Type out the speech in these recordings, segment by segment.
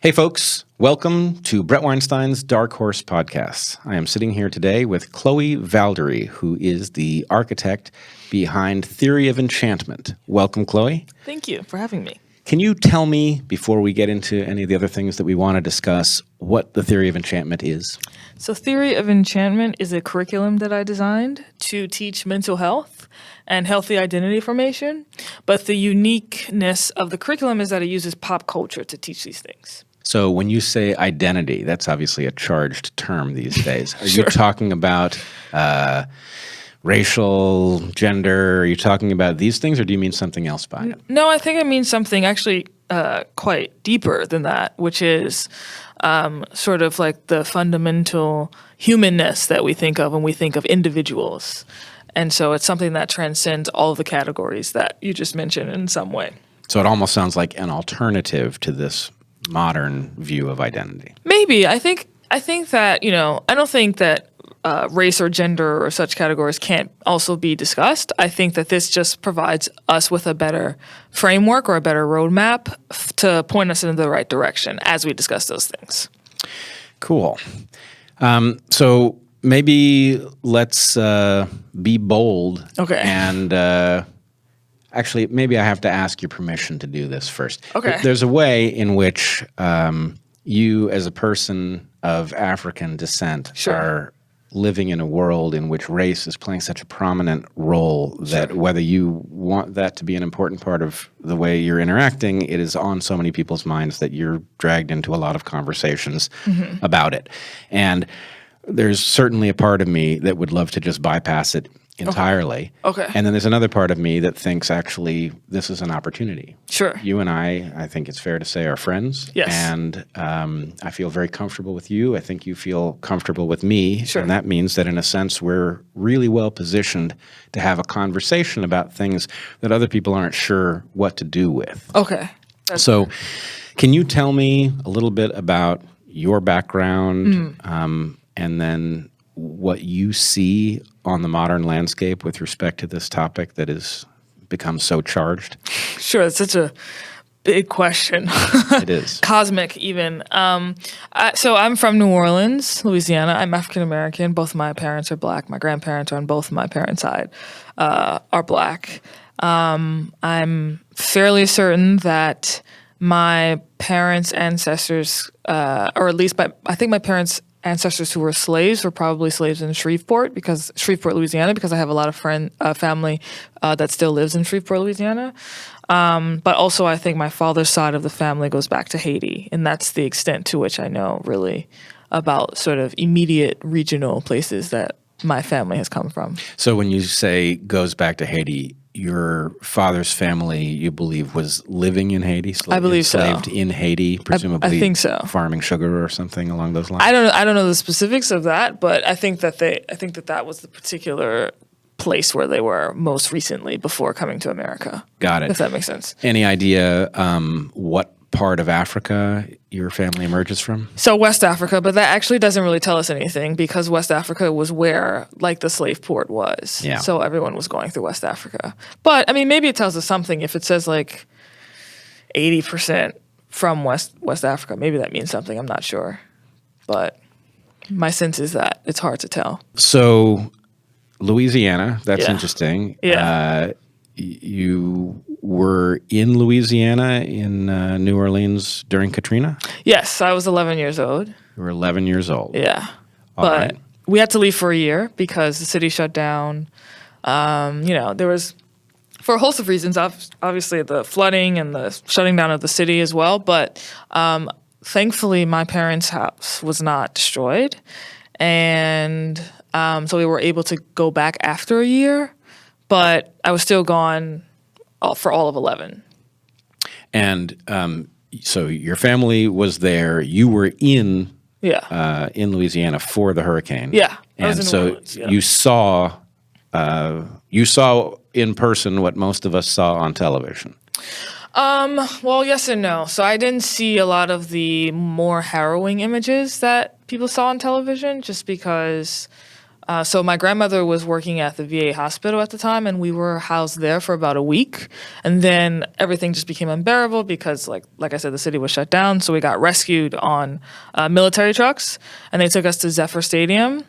Hey folks, welcome to Bret Weinstein's DarkHorse podcast. I am sitting here today with Chloé Valdary, who is the architect behind Theory of Enchantment. Welcome, Chloé. Thank you for having me. Can you tell me, before we get into any of the other things that we want to discuss, what the Theory of Enchantment is? So Theory of Enchantment is a curriculum that I designed to teach mental health and healthy identity formation. But the uniqueness of the curriculum is that it uses pop culture to teach these things. So when you say identity, that's obviously a charged term these days. Are Sure. you talking about racial, gender? Are you talking about these things, or do you mean something else by it? No, I think it means something actually quite deeper than that, which is sort of like the fundamental humanness that we think of when we think of individuals. And so it's something that transcends all of the categories that you just mentioned in some way. So it almost sounds like an alternative to this modern view of identity. Maybe. I think that, I don't think that race or gender or such categories can't also be discussed. I think that this just provides us with a better framework or a better roadmap to point us in the right direction as we discuss those things. Cool. So maybe let's be bold. Okay. And actually, maybe I have to ask your permission to do this first. Okay. There's a way in which you, as a person of African descent, Sure. are living in a world in which race is playing such a prominent role that Sure. whether you want that to be an important part of the way you're interacting, it is on so many people's minds that you're dragged into a lot of conversations about it. And there's certainly a part of me that would love to just bypass it entirely. Okay. And then there's another part of me that thinks actually this is an opportunity. Sure. You and I think it's fair to say, are friends. Yes. And I feel very comfortable with you. I think you feel comfortable with me. Sure. And that means that in a sense, we're really well positioned to have a conversation about things that other people aren't sure what to do with. Okay. So can you tell me a little bit about your background and then what you see on the modern landscape with respect to this topic that has become so charged? Sure. It's such a big question. It is. Cosmic, even. So I'm from New Orleans, Louisiana. I'm African American. Both of my parents are black. My grandparents on both of my parents' side are black. I'm fairly certain that my parents' ancestors, or at least I think my parents' ancestors who were slaves were probably slaves in Shreveport, Louisiana, because I have a lot of family that still lives in Shreveport, Louisiana. But also I think my father's side of the family goes back to Haiti, and that's the extent to which I know really about sort of immediate regional places that my family has come from. So when you say goes back to Haiti, your father's family, you believe, was living in Haiti? I believe so. Enslaved in Haiti, presumably I think so. Farming sugar or something along those lines? I don't know the specifics of that, but I think that was the particular place where they were most recently before coming to America. Got it. If that makes sense. Any idea what part of Africa your family emerges from? So West Africa, but that actually doesn't really tell us anything because West Africa was where like the slave port was. Yeah. So everyone was going through West Africa. But I mean, maybe it tells us something if it says like 80% from West Africa. Maybe that means something. I'm not sure. But my sense is that it's hard to tell. So Louisiana, that's Yeah. interesting. Yeah. You were in Louisiana in New Orleans during Katrina? Yes, I was 11 years old. You were 11 years old. Yeah. All But right. we had to leave for a year because the city shut down. There was, for a host of reasons, obviously the flooding and the shutting down of the city as well. But thankfully, my parents' house was not destroyed. And so we were able to go back after a year. But I was still gone for all of 11. And so your family was there. You were in Louisiana for the hurricane. Yeah, I And was in New so Orleans, yeah. you saw in person what most of us saw on television. Well, yes and no. So I didn't see a lot of the more harrowing images that people saw on television just because So my grandmother was working at the VA hospital at the time, and we were housed there for about a week. And then everything just became unbearable because, like I said, the city was shut down. So we got rescued on military trucks, and they took us to Zephyr Stadium.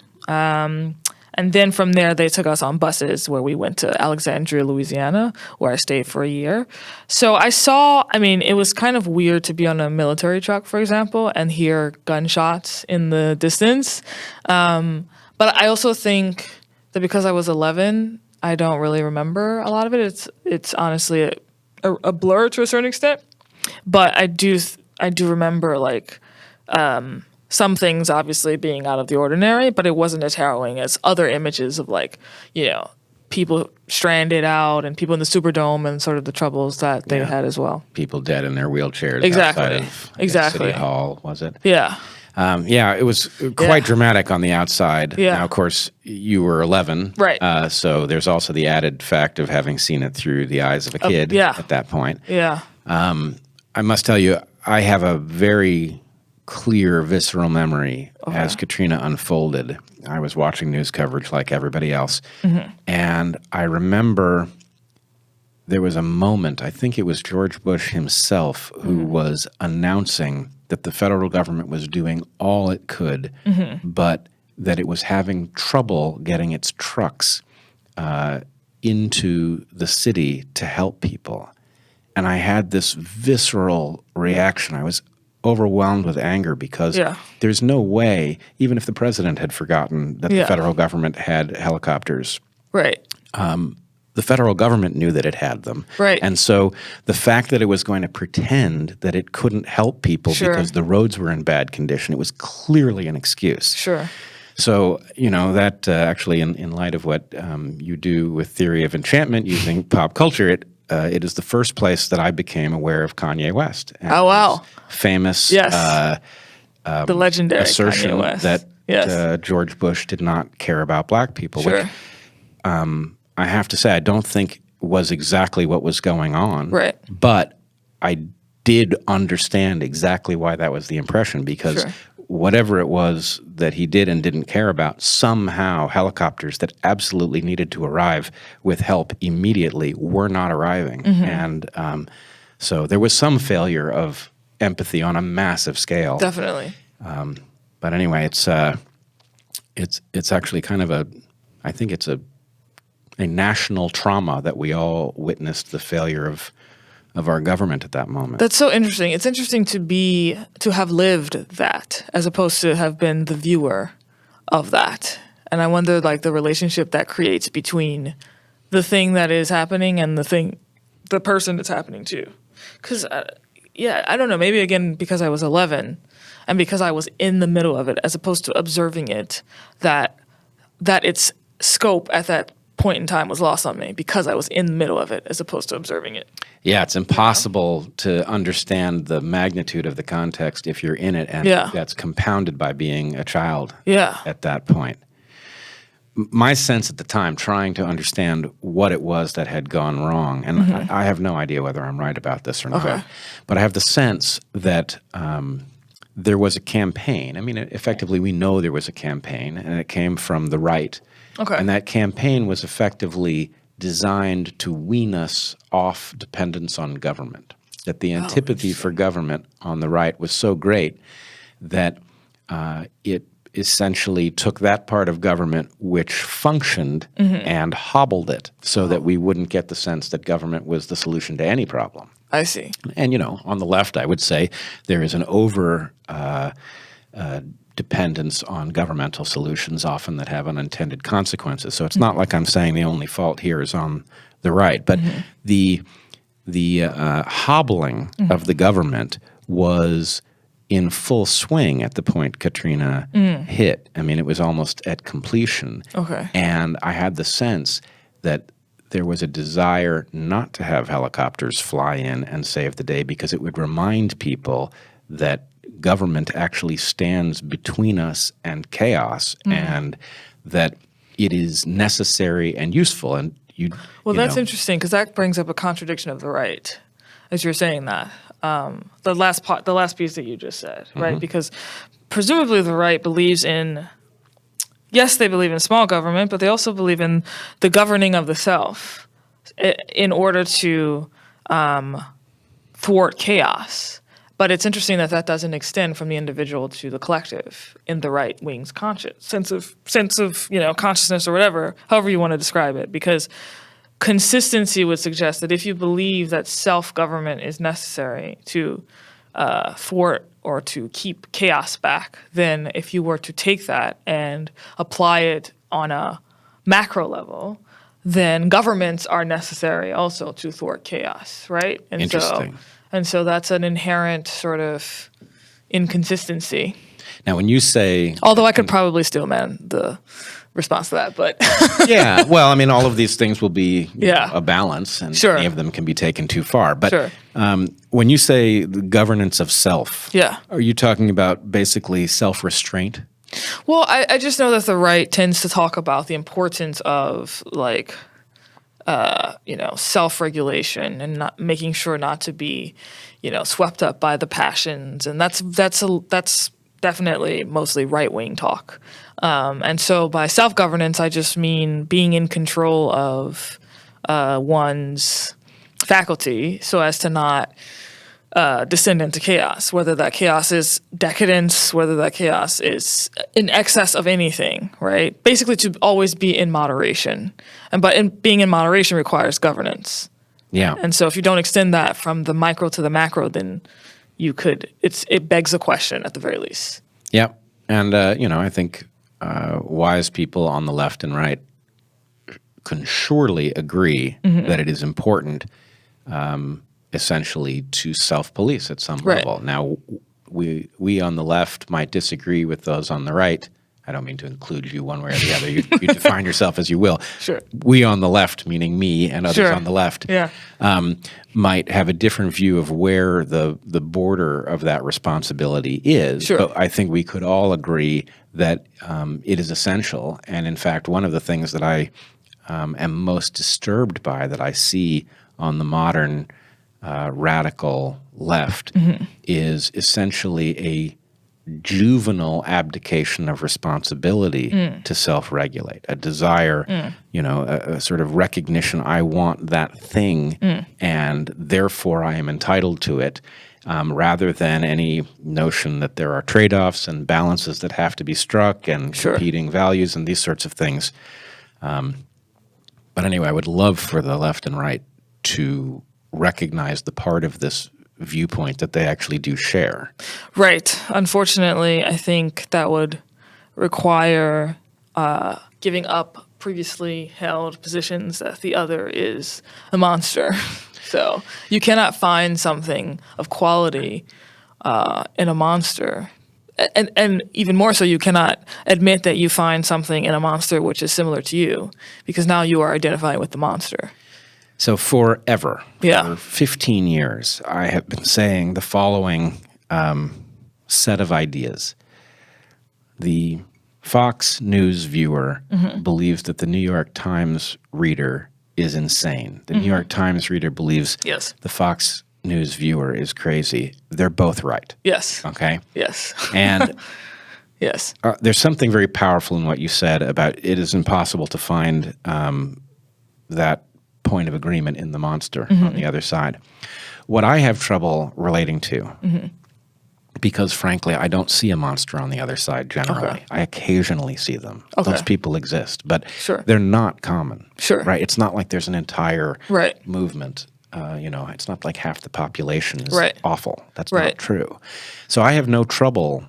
And then from there, they took us on buses where we went to Alexandria, Louisiana, where I stayed for a year. So it was kind of weird to be on a military truck, for example, and hear gunshots in the distance. But I also think that because I was 11, I don't really remember a lot of it. It's honestly a blur to a certain extent. But I do remember some things obviously being out of the ordinary, but it wasn't as harrowing as other images of people stranded out and people in the Superdome and sort of the troubles that they had as well. People dead in their wheelchairs outside of City Hall, was it? Yeah. It was quite dramatic on the outside. Yeah. Now, of course, you were 11. Right. So there's also the added fact of having seen it through the eyes of a kid at that point. Yeah. I must tell you, I have a very clear, visceral memory as Katrina unfolded. I was watching news coverage like everybody else. And I remember there was a moment, I think it was George Bush himself, who was announcing that the federal government was doing all it could, but that it was having trouble getting its trucks into the city to help people. And I had this visceral reaction. I was overwhelmed with anger because there's no way, even if the president had forgotten that the federal government had helicopters. Right. The federal government knew that it had them. Right. And so the fact that it was going to pretend that it couldn't help people because the roads were in bad condition, it was clearly an excuse. Sure. So, that actually in light of what you do with Theory of Enchantment using pop culture, it is the first place that I became aware of Kanye West. And his famous the legendary assertion Kanye West. that George Bush did not care about black people, which I have to say I don't think was exactly what was going on. Right. But I did understand exactly why that was the impression because whatever it was that he did and didn't care about, somehow helicopters that absolutely needed to arrive with help immediately were not arriving. And so there was some failure of empathy on a massive scale. Definitely. But anyway, it's actually kind of I think it's a national trauma that we all witnessed the failure of our government at that moment. That's so interesting. It's interesting to have lived that as opposed to have been the viewer of that. And I wonder the relationship that creates between the thing that is happening and the person it's happening to. Because, I don't know, maybe again because I was 11 and because I was in the middle of it as opposed to observing it, that its scope at that point in time was lost on me because I was in the middle of it as opposed to observing it. Yeah, it's impossible to understand the magnitude of the context if you're in it, and that's compounded by being a child at that point. My sense at the time, trying to understand what it was that had gone wrong, and I have no idea whether I'm right about this or not, but I have the sense that there was a campaign. I mean, effectively, we know there was a campaign, and it came from the right. And that campaign was effectively designed to wean us off dependence on government. That the antipathy for government on the right was so great that it essentially took that part of government which functioned and hobbled it so that we wouldn't get the sense that government was the solution to any problem. I see. And, on the left, I would say there is an over dependence on governmental solutions often that have unintended consequences. So it's not like I'm saying the only fault here is on the right, but the hobbling of the government was in full swing at the point Katrina hit. I mean, it was almost at completion. And I had the sense that there was a desire not to have helicopters fly in and save the day because it would remind people that government actually stands between us and chaos, and that it is necessary and useful. And that's interesting because that brings up a contradiction of the right, as you're saying that. The last piece that you just said, right? Because presumably the right believes in yes, they believe in small government, but they also believe in the governing of the self in order to thwart chaos. But it's interesting that doesn't extend from the individual to the collective in the right wing's sense of consciousness or whatever, however you want to describe it. Because consistency would suggest that if you believe that self-government is necessary to thwart or to keep chaos back, then if you were to take that and apply it on a macro level, then governments are necessary also to thwart chaos, right? And Interesting. So that's an inherent sort of inconsistency. Now, when you say... Although I could probably still man the response to that, but... Yeah, well, I mean, all of these things will be Yeah. a balance, and Sure. any of them can be taken too far. But Sure. When you say the governance of self, Yeah. are you talking about basically self-restraint? Well, I just know that the right tends to talk about the importance of self-regulation and not making sure not to be, swept up by the passions, and that's definitely mostly right-wing talk. And so by self-governance, I just mean being in control of one's faculty so as to not descend into chaos, whether that chaos is decadence, whether that chaos is in excess of anything, right? Basically to always be in moderation. But being in moderation requires governance. Yeah. And so if you don't extend that from the micro to the macro, then it begs a question at the very least. Yeah. And, I think wise people on the left and right can surely agree that it is important essentially to self-police at some Right. level. Now, we on the left might disagree with those on the right. I don't mean to include you one way or the other. You define yourself as you will. Sure. We on the left, meaning me and others Sure. on the left, Yeah. might have a different view of where the border of that responsibility is. Sure. But I think we could all agree that it is essential. And in fact, one of the things that I am most disturbed by that I see on the modern radical left is essentially a juvenile abdication of responsibility to self-regulate, a desire, a sort of recognition, I want that thing, and therefore I am entitled to it, rather than any notion that there are trade-offs and balances that have to be struck and Sure. competing values and these sorts of things. But anyway, I would love for the left and right to recognize the part of this viewpoint that they actually do share. Right. Unfortunately, I think that would require giving up previously held positions that the other is a monster. So you cannot find something of quality in a monster. And even more so, you cannot admit that you find something in a monster which is similar to you, because now you are identifying with the monster. So forever, Yeah. for 15 years, I have been saying the following set of ideas. The Fox News viewer believes that the New York Times reader is insane. The New York Times reader believes Yes. the Fox News viewer is crazy. They're both right, Yes. okay? Yes. And Yes. there's something very powerful in what you said about it is impossible to find that point of agreement in the monster on the other side. What I have trouble relating to, because frankly, I don't see a monster on the other side generally. Okay. I occasionally see them. Okay. Those people exist, but Sure. they're not common. Sure. Right? It's not like there's an entire Right. movement. It's not like half the population is Right. awful. That's Right. not true. So I have no trouble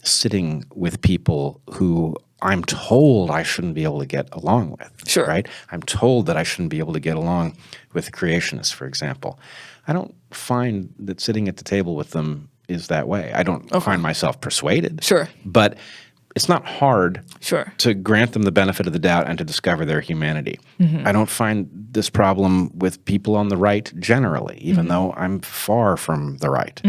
sitting with people who I'm told I shouldn't be able to get along with. Sure. Right? I'm told that I shouldn't be able to get along with creationists, for example. I don't find that sitting at the table with them is that way. I don't find myself persuaded. Sure. But it's not hard Sure. to grant them the benefit of the doubt and to discover their humanity. I don't find this problem with people on the right generally, even though I'm far from the right.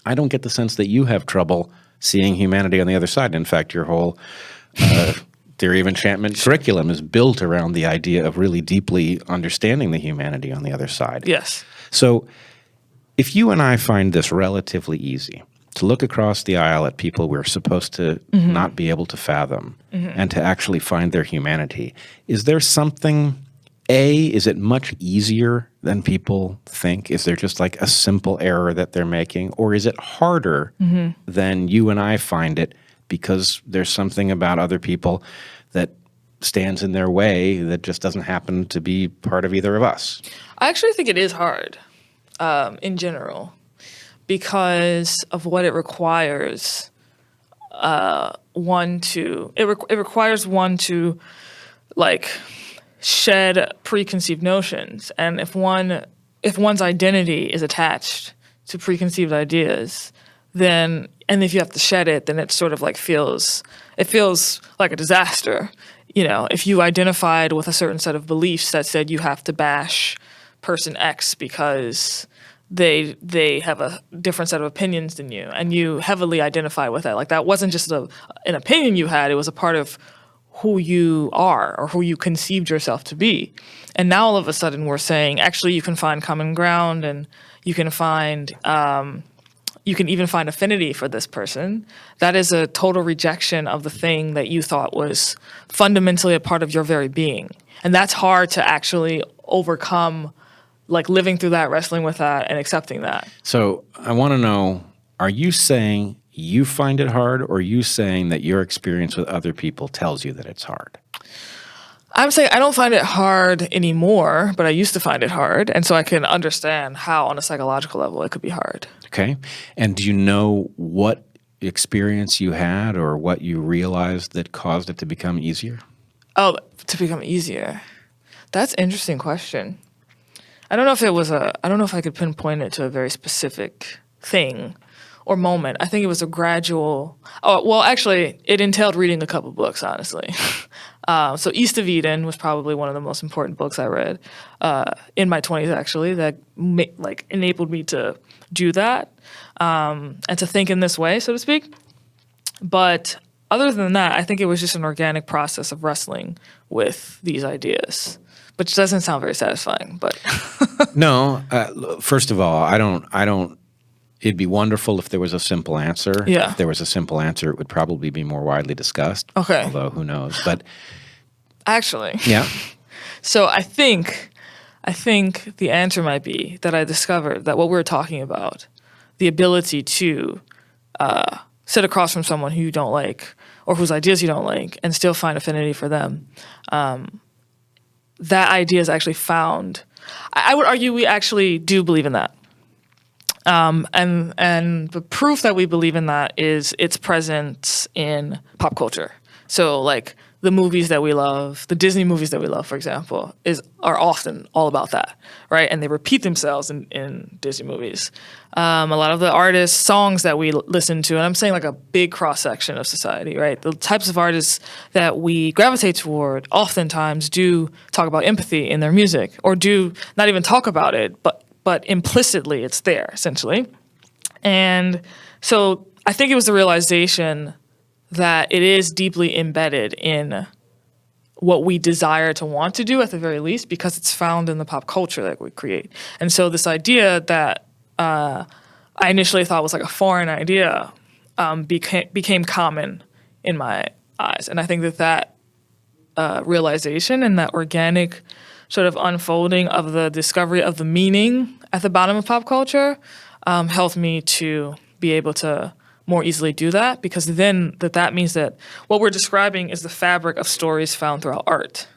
I don't get the sense that you have trouble seeing humanity on the other side. In fact, your whole Theory of Enchantment curriculum is built around the idea of really deeply understanding the humanity on the other side. Yes. So if you and I find this relatively easy, to look across the aisle at people we're supposed to not be able to fathom and to actually find their humanity. Is there something, is it much easier than people think? Is there just like a simple error that they're making? Or is it harder than you and I find it because there's something about other people that stands in their way that just doesn't happen to be part of either of us? I actually think it is hard in general because of what it requires. It requires one to like shed preconceived notions, and if one's identity is attached to preconceived ideas, then and if you have to shed it, then it sort of like feels like a disaster. If you identified with a certain set of beliefs that said you have to bash person X because they have a different set of opinions than you, and you heavily identify with that. Like that wasn't just an opinion you had; it was a part of who you are or who you conceived yourself to be. And now all of a sudden we're saying, actually, you can find common ground, and you can find you can even find affinity for this person. That is a total rejection of the thing that you thought was fundamentally a part of your very being, and that's hard to actually overcome. Like living through that, wrestling with that, and accepting that. So I want to know, are you saying you find it hard, or are you saying that your experience with other people tells you that it's hard? I'm saying I don't find it hard anymore, but I used to find it hard. And so I can understand how on a psychological level it could be hard. Okay. And do you know what experience you had or what you realized that caused it to become easier? Oh, to become easier. That's an interesting question. I don't know if I could pinpoint it to a very specific thing or moment. I think it was a gradual. Oh, well, actually, it entailed reading a couple books, honestly. So East of Eden was probably one of the most important books I read in my 20s, actually, that enabled me to do that and to think in this way, so to speak. But other than that, I think it was just an organic process of wrestling with these ideas. Which doesn't sound very satisfying, but No. First of all, I don't. It'd be wonderful if there was a simple answer. Yeah. If there was a simple answer, it would probably be more widely discussed. Okay. Although who knows? But actually, yeah. So I think the answer might be that I discovered that what we're talking about, the ability to sit across from someone who you don't like or whose ideas you don't like and still find affinity for them. That idea is actually found. I would argue we actually do believe in that. And the proof that we believe in that is its presence in pop culture. So like the movies that we love, the Disney movies that we love, for example, are often all about that, right? And they repeat themselves in Disney movies. A lot of the artists' songs that we listen to, and I'm saying like a big cross-section of society, right? The types of artists that we gravitate toward oftentimes do talk about empathy in their music, or do not even talk about it, but implicitly it's there, essentially. And so I think it was the realization that it is deeply embedded in what we desire to want to do at the very least, because it's found in the pop culture that we create. And so this idea that I initially thought was like a foreign idea became common in my eyes. And I think that realization and that organic sort of unfolding of the discovery of the meaning at the bottom of pop culture helped me to be able to more easily do that, because then that means that what we're describing is the fabric of stories found throughout art.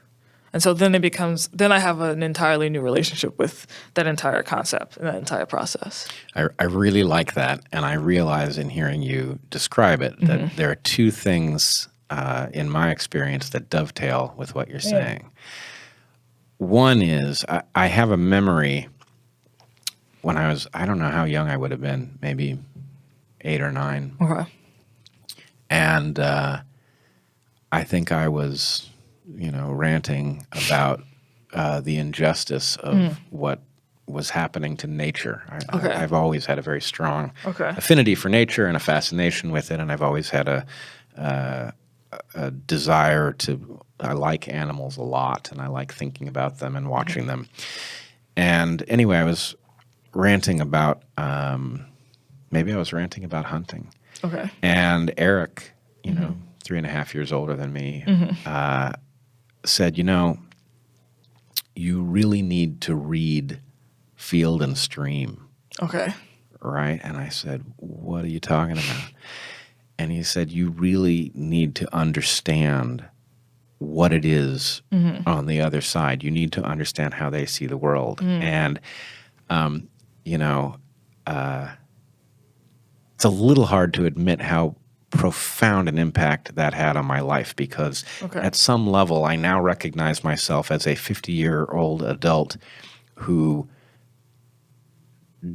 And so then I have an entirely new relationship with that entire concept and that entire process. I really like that, and I realize in hearing you describe it that there are two things in my experience that dovetail with what you're saying. One is I have a memory when I don't know how young I would have been, maybe 8 or 9. Okay. And I think I was, ranting about the injustice of what was happening to nature. I've always had a very strong affinity for nature and a fascination with it, and I've always had a desire to. I like animals a lot, and I like thinking about them and watching them. And anyway, I was ranting about maybe I was ranting about hunting. Okay. And Eric, 3.5 years older than me, said, you really need to read Field and Stream. Okay. Right? And I said, what are you talking about? And he said, you really need to understand what it is on the other side. You need to understand how they see the world. And, it's a little hard to admit how profound an impact that had on my life, because at some level I now recognize myself as a 50-year-old adult who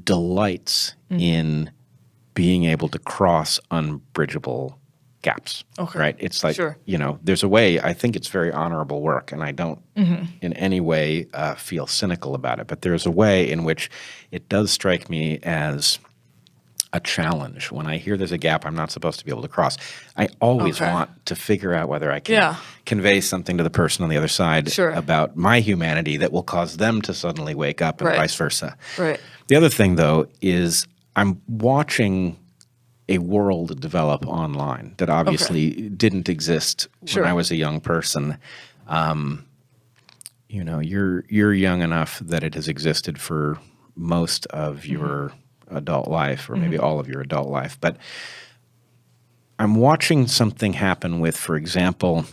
delights in being able to cross unbridgeable gaps. Right? It's like, there's a way, I think it's very honorable work, and I don't in any way feel cynical about it, but there's a way in which it does strike me as a challenge. When I hear there's a gap I'm not supposed to be able to cross, I always want to figure out whether I can convey something to the person on the other side about my humanity that will cause them to suddenly wake up, and vice versa. Right. The other thing, though, is I'm watching a world develop online that obviously didn't exist when I was a young person. You're young enough that it has existed for most of your adult life, or maybe all of your adult life. But I'm watching something happen with, for example,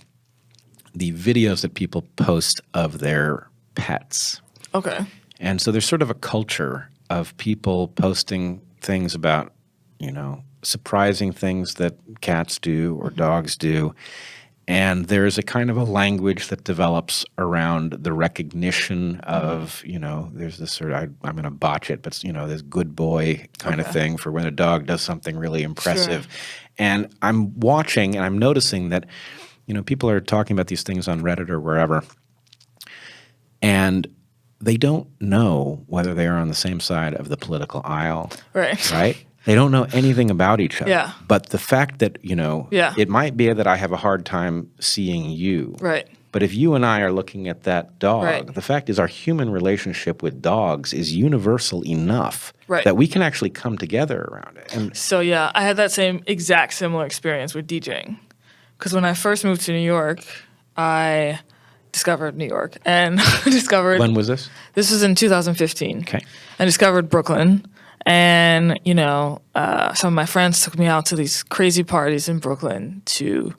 the videos that people post of their pets. Okay. And so there's sort of a culture of people posting things about, surprising things that cats do or dogs do. And there's a kind of a language that develops around the recognition of, there's this sort of, I'm going to botch it, but, this good boy kind of thing for when a dog does something really impressive. And I'm watching and I'm noticing that, people are talking about these things on Reddit or wherever, and they don't know whether they are on the same side of the political aisle. Right? They don't know anything about each other. Yeah. But the fact that, it might be that I have a hard time seeing you. Right. But if you and I are looking at that dog, the fact is our human relationship with dogs is universal enough that we can actually come together around it. And so, I had that similar experience with DJing. Because when I first moved to New York, I discovered New York and discovered... When was this? This was in 2015. Okay. I discovered Brooklyn. And, some of my friends took me out to these crazy parties in Brooklyn to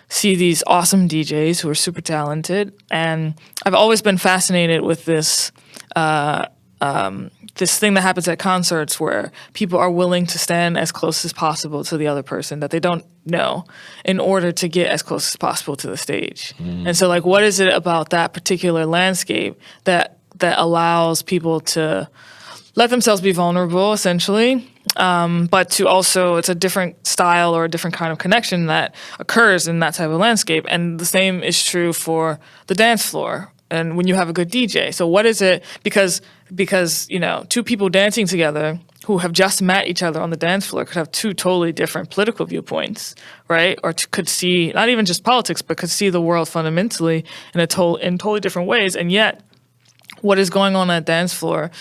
see these awesome DJs who are super talented. And I've always been fascinated with this this thing that happens at concerts where people are willing to stand as close as possible to the other person that they don't know in order to get as close as possible to the stage. And so, what is it about that particular landscape that allows people to let themselves be vulnerable, essentially, but to also, it's a different style or a different kind of connection that occurs in that type of landscape. And the same is true for the dance floor and when you have a good DJ. So what is it? Because two people dancing together who have just met each other on the dance floor could have two totally different political viewpoints, right? Or could see, not even just politics, but could see the world fundamentally in totally different ways. And yet, what is going on at dance floor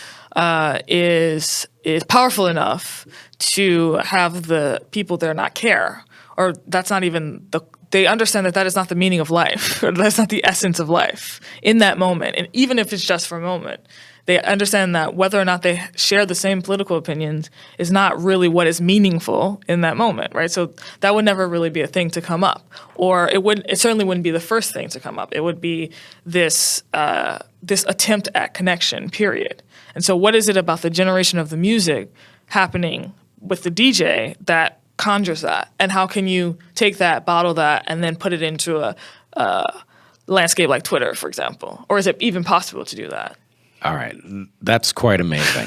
is powerful enough to have the people there not care, or that's not even they understand that is not the meaning of life, or that's not the essence of life in that moment. And even if it's just for a moment, they understand that whether or not they share the same political opinions is not really what is meaningful in that moment, right? So that would never really be a thing to come up, or it certainly wouldn't be the first thing to come up. It would be this attempt at connection, period. And so what is it about the generation of the music happening with the DJ that conjures that? And how can you take that, bottle that, and then put it into a landscape like Twitter, for example? Or is it even possible to do that? All right. That's quite amazing.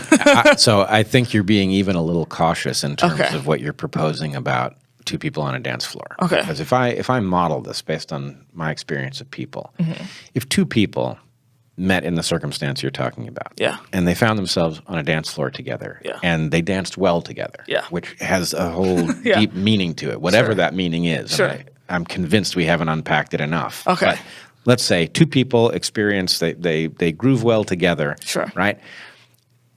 So I think you're being even a little cautious in terms of what you're proposing about two people on a dance floor. Okay. Because if I model this based on my experience of people, if two people met in the circumstance you're talking about, and they found themselves on a dance floor together, and they danced well together, which has a whole deep meaning to it, whatever that meaning is. And I'm convinced we haven't unpacked it enough. Okay. But let's say two people experience, they groove well together, right?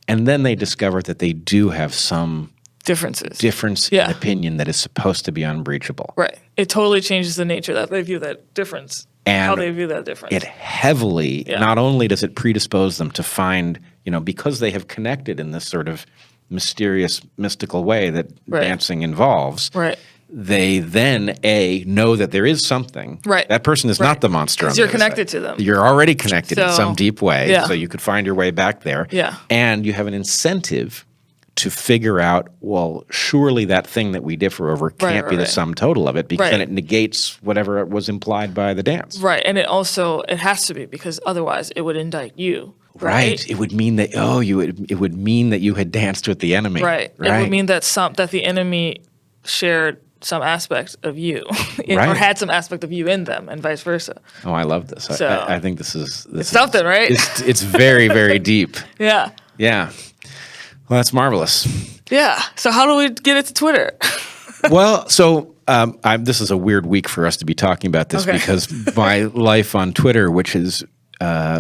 And then they discover that they do have some difference in opinion that is supposed to be unbreachable. Right. It totally changes the nature that they view that difference. And how they view that difference. It heavily, not only does it predispose them to find, because they have connected in this sort of mysterious, mystical way that dancing involves, they then, know that there is something. Right. That person is not the monster on the you're other connected side. to them. You're already connected in some deep way, Yeah. so you could find your way back there. Yeah. And you have an incentive to figure out, well, surely that thing that we differ over can't be the sum total of it, because then it negates whatever was implied by the dance. Right. And it has to be, because otherwise it would indict you. Right. It would mean that it would mean that you had danced with the enemy. Right. It would mean that the enemy shared some aspect of you, or had some aspect of you in them, and vice versa. Oh, I love this. So, I think this is something, right? It's very, very deep. Yeah. Yeah. Well, that's marvelous. Yeah. So how do we get it to Twitter? Well, so this is a weird week for us to be talking about this because my life on Twitter, which has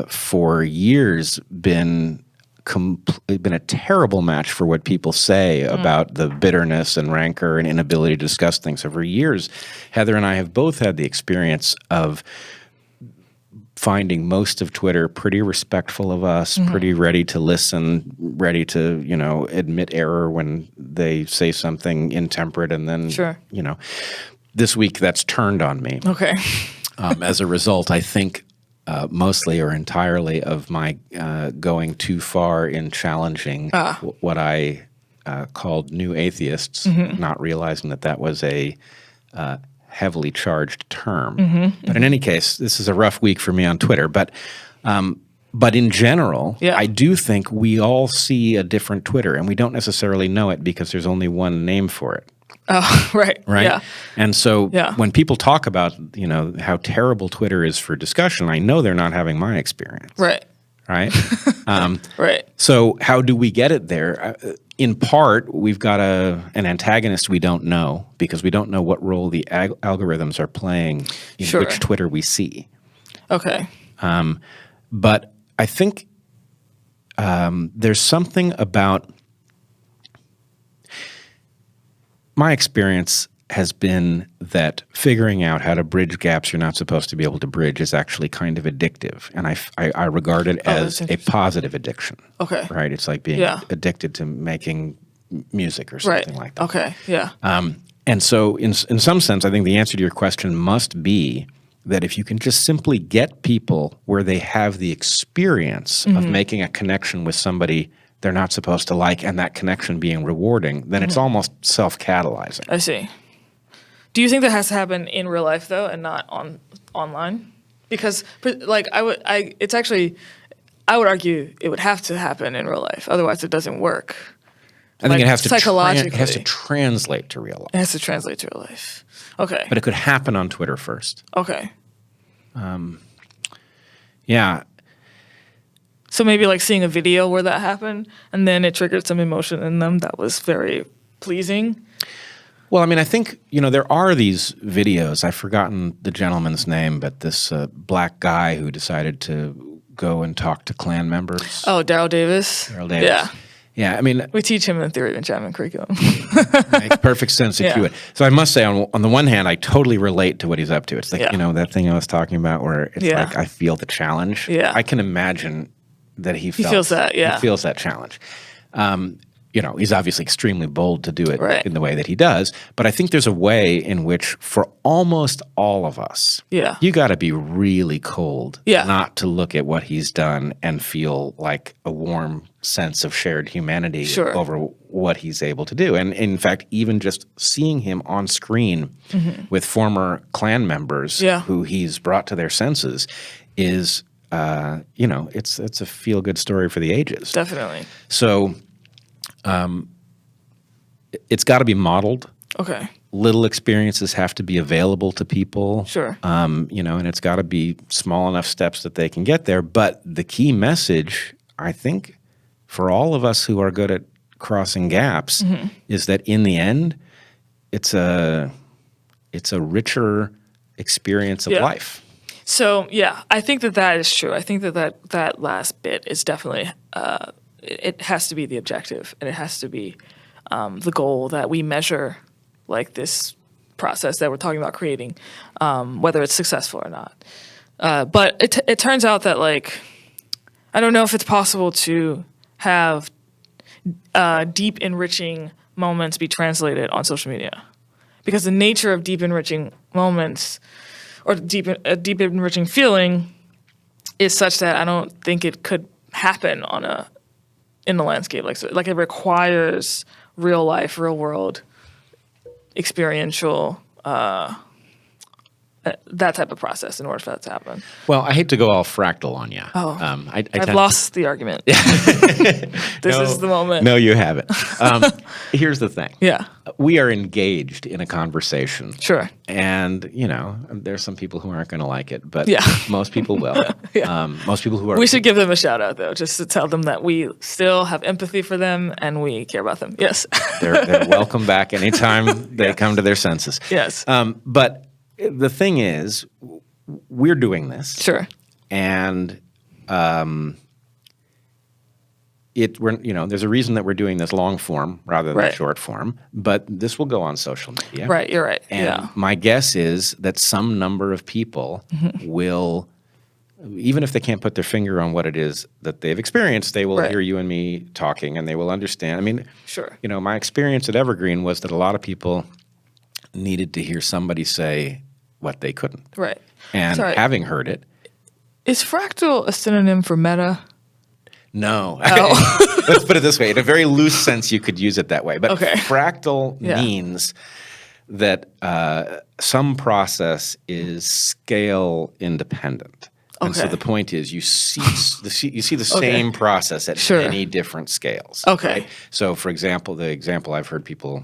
for years been a terrible match for what people say about the bitterness and rancor and inability to discuss things. So for years, Heather and I have both had the experience of finding most of Twitter pretty respectful of us, pretty ready to listen, ready to, admit error when they say something intemperate. And then, this week that's turned on me. Okay. As a result, I think mostly or entirely of my going too far in challenging what I called new atheists, not realizing that was a heavily charged term. But in any case, this is a rough week for me on Twitter. But in general, I do think we all see a different Twitter, and we don't necessarily know it because there's only one name for it. Oh, right. Yeah. And so when people talk about, how terrible Twitter is for discussion, I know they're not having my experience. Right. Right? Right. So how do we get it there? In part, we've got an antagonist we don't know, because we don't know what role the algorithms are playing in which Twitter we see. Okay. But I think there's something about my experience has been that figuring out how to bridge gaps you're not supposed to be able to bridge is actually kind of addictive. And I regard it as a positive addiction. Okay. Right? It's like being addicted to making music or something like that. Okay. Yeah. And so in some sense, I think the answer to your question must be that if you can just simply get people where they have the experience of making a connection with somebody they're not supposed to like, and that connection being rewarding, then it's almost self-catalyzing. I see. Do you think that has to happen in real life though, and not online? Because I would argue it would have to happen in real life, otherwise it doesn't work. I think it has to translate to real life. It has to translate to real life. Okay. But it could happen on Twitter first. Okay. Yeah. So maybe seeing a video where that happened, and then it triggered some emotion in them that was very pleasing. Well, I mean, I think, there are these videos. I've forgotten the gentleman's name, but this black guy who decided to go and talk to Klan members. Oh, Darryl Davis? Darryl Davis. Yeah. Yeah, I mean, we teach him in the Theory of Enchantment curriculum. Makes perfect sense to cue it. So I must say, on the one hand, I totally relate to what he's up to. It's like, that thing I was talking about where it's like I feel the challenge. Yeah. I can imagine that he feels that, He feels that challenge. He's obviously extremely bold to do it in the way that he does, but I think there's a way in which for almost all of us, you got to be really cold not to look at what he's done and feel like a warm sense of shared humanity over what he's able to do. And in fact, even just seeing him on screen with former Klan members who he's brought to their senses is, it's a feel-good story for the ages. Definitely. So it's got to be modeled. Okay. Little experiences have to be available to people. Sure. And it's got to be small enough steps that they can get there. But the key message, I think, for all of us who are good at crossing gaps is that in the end, it's a richer experience of life. So, I think that is true. I think that last bit is definitely it has to be the objective, and it has to be the goal that we measure, like this process that we're talking about creating, whether it's successful or not. But it turns out that, like, I don't know if it's possible to have deep enriching moments be translated on social media, because the nature of deep enriching moments or deep enriching feeling is such that I don't think it could happen in the landscape. Like it requires real life, real world, experiential, that type of process in order for that to happen. Well, I hate to go all fractal on you. Oh, I've lost the argument. This is the moment. No, you haven't. Here's the thing. Yeah. We are engaged in a conversation. Sure. And, there's some people who aren't going to like it, but Yeah. most people will. Yeah. Most people who are. We should give them a shout out, though, just to tell them that we still have empathy for them and we care about them. Yes. They're welcome back anytime they come to their senses. Yes. But the thing is, we're doing this. Sure. And there's a reason that we're doing this long form rather than short form, but this will go on social media. Right, you're right. And my guess is that some number of people will, even if they can't put their finger on what it is that they've experienced, they will hear you and me talking and they will understand. I mean, sure. My experience at Evergreen was that a lot of people needed to hear somebody say what they couldn't. Right. And having heard it. Is fractal a synonym for meta? No. Oh. Let's put it this way. In a very loose sense, you could use it that way. But fractal means that some process is scale independent. And so the point is you see the same process at many different scales. Okay. Right? So, for example, the example I've heard people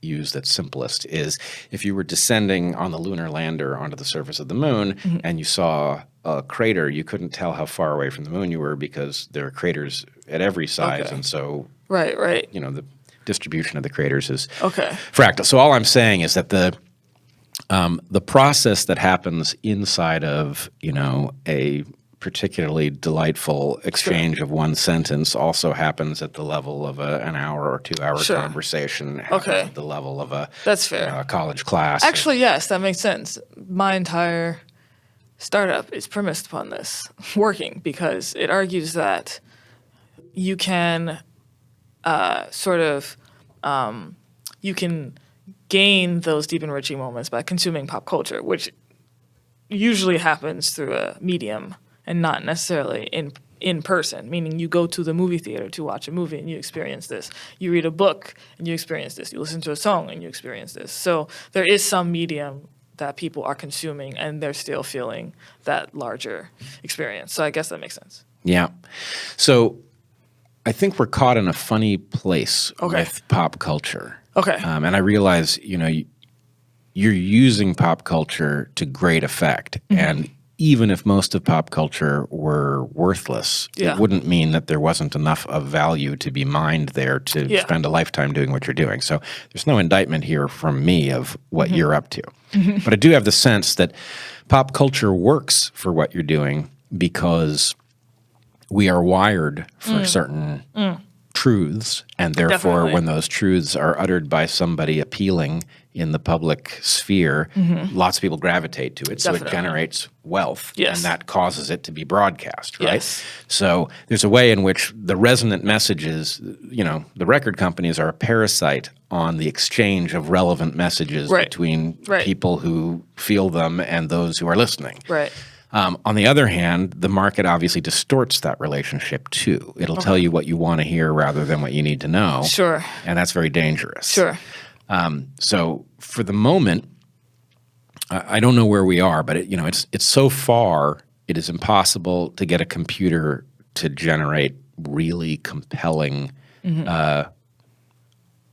use that's simplest is if you were descending on the lunar lander onto the surface of the moon and you saw a crater, you couldn't tell how far away from the moon you were because there are craters at every size, and so the distribution of the craters is fractal. So all I'm saying is that the process that happens inside of a particularly delightful exchange of one sentence also happens at the level of an hour or 2 hour conversation. At the level of a college class. Actually, yes, that makes sense. My entire startup is premised upon this working because it argues that you can you can gain those deep enriching moments by consuming pop culture, which usually happens through a medium and not necessarily in person, meaning you go to the movie theater to watch a movie and you experience this. You read a book and you experience this. You listen to a song and you experience this. So there is some medium that people are consuming and they're still feeling that larger experience. So I guess that makes sense. Yeah. So I think we're caught in a funny place with pop culture. Okay. And I realize, you're using pop culture to great effect. And even if most of pop culture were worthless, it wouldn't mean that there wasn't enough of value to be mined there to spend a lifetime doing what you're doing. So there's no indictment here from me of what you're up to. But I do have the sense that pop culture works for what you're doing because we are wired for certain truths, and therefore when those truths are uttered by somebody appealing in the public sphere, lots of people gravitate to it, so it generates wealth, and that causes it to be broadcast, right? So there's a way in which the resonant messages, the record companies are a parasite on the exchange of relevant messages between people who feel them and those who are listening. Right. On the other hand, the market obviously distorts that relationship too. It'll tell you what you want to hear rather than what you need to know. Sure. And that's very dangerous. Sure. So for the moment, I don't know where we are, but it's so far, it is impossible to get a computer to generate really compelling. It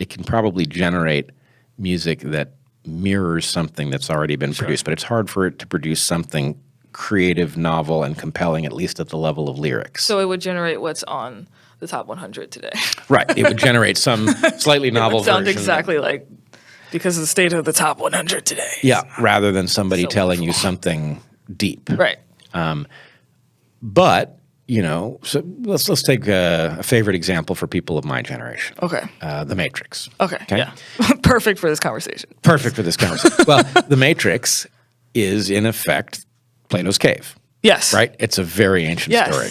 can probably generate music that mirrors something that's already been produced, but it's hard for it to produce something creative, novel, and compelling, at least at the level of lyrics. So it would generate what's on the top 100 today. Right. It would generate some slightly novel version. Sound exactly like, because of the state of the top 100 today. Yeah, rather than somebody telling you something deep. Right. But, so let's take a favorite example for people of my generation. Okay. The Matrix. Okay. Yeah. Perfect for this conversation. Perfect for this conversation. Well, the Matrix is in effect Plato's cave. Yes. Right? It's a very ancient story.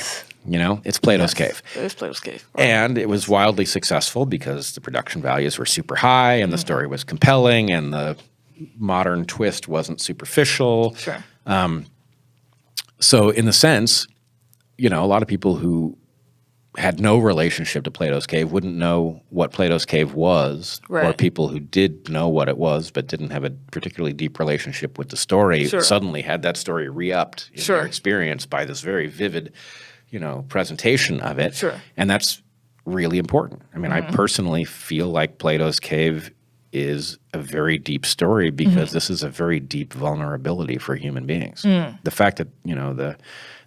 It's Plato's cave. It is Plato's cave. Right. And it was wildly successful because the production values were super high and the story was compelling and the modern twist wasn't superficial. Sure. So in the sense, a lot of people who had no relationship to Plato's cave wouldn't know what Plato's cave was, or Right. people who did know what it was but didn't have a particularly deep relationship with the story suddenly had that story re-upped in their experience by this very vivid, presentation of it. Sure. And that's really important. I mean, I personally feel like Plato's cave is a very deep story because this is a very deep vulnerability for human beings. The fact that,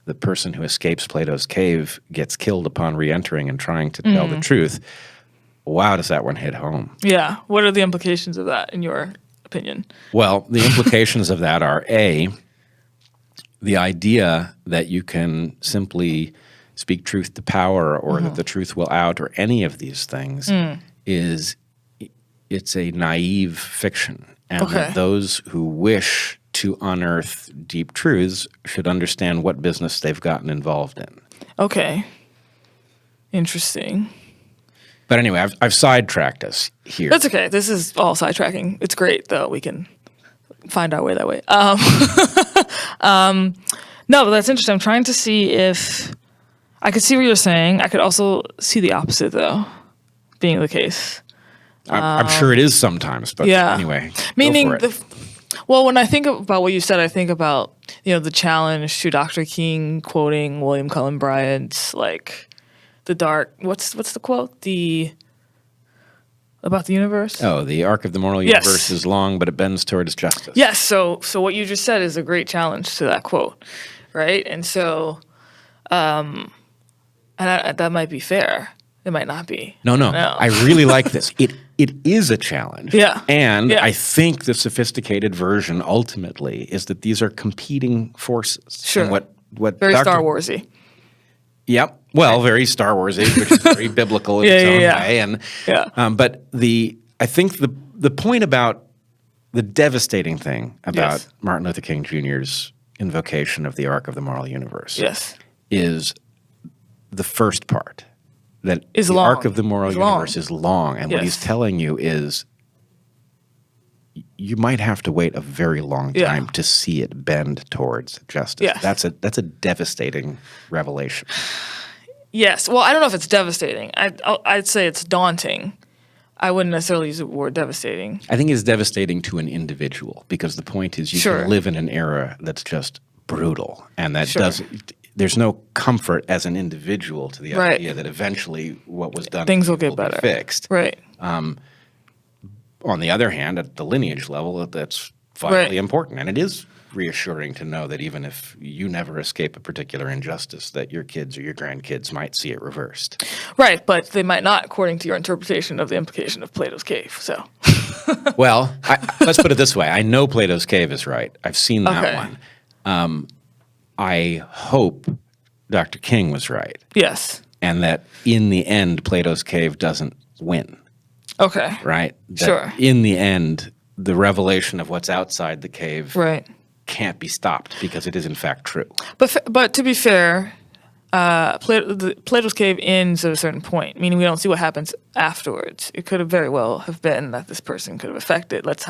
the person who escapes Plato's cave gets killed upon re-entering and trying to tell the truth. Wow, does that one hit home? Yeah. What are the implications of that, in your opinion? Well, the implications of that are, A, the idea that you can simply speak truth to power or that the truth will out or any of these things it's a naive fiction. And that those who wish to unearth deep truths should understand what business they've gotten involved in. Okay. Interesting. But anyway, I've sidetracked us here. That's okay. This is all sidetracking. It's great, though. We can find our way that way. No, but that's interesting. I'm trying to see if I could see what you're saying. I could also see the opposite, though, being the case. I'm sure it is sometimes, but anyway, meaning go for it. Well, when I think about what you said, I think about the challenge to Dr. King quoting William Cullen Bryant's the dark. What's the quote? About the universe. Oh, the arc of the moral universe is long, but it bends towards justice. Yes. So what you just said is a great challenge to that quote, right? And so, and that might be fair. It might not be. No. I really like this. It is a challenge. Yeah. And I think the sophisticated version ultimately is that these are competing forces. Sure. And what Very Star Warsy. Yep. Well, very Star Warsy, which is very biblical in its own way. And but I think the point about the devastating thing about Martin Luther King Jr.'s invocation of the arc of the moral universe is the first part. That is the long. arc of the moral universe is long. And what he's telling you is you might have to wait a very long time to see it bend towards justice. That's a devastating revelation. Yes. Well, I don't know if it's devastating. I'd say it's daunting. I wouldn't necessarily use the word devastating. I think it's devastating to an individual because the point is you can live in an era that's just brutal and that there's no comfort as an individual to the idea that eventually what was done things will get better, be fixed. Right. On the other hand, at the lineage level, that's vitally important, and it is reassuring to know that even if you never escape a particular injustice, that your kids or your grandkids might see it reversed. Right, but they might not, according to your interpretation of the implication of Plato's cave. So, well, let's put it this way: I know Plato's cave is right. I've seen that one. I hope Dr. King was right. Yes. And that in the end, Plato's cave doesn't win. Okay. Right? That in the end, the revelation of what's outside the cave can't be stopped because it is in fact true. But to be fair, Plato's cave ends at a certain point, meaning we don't see what happens afterwards. It could have very well have been that this person could have affected, let's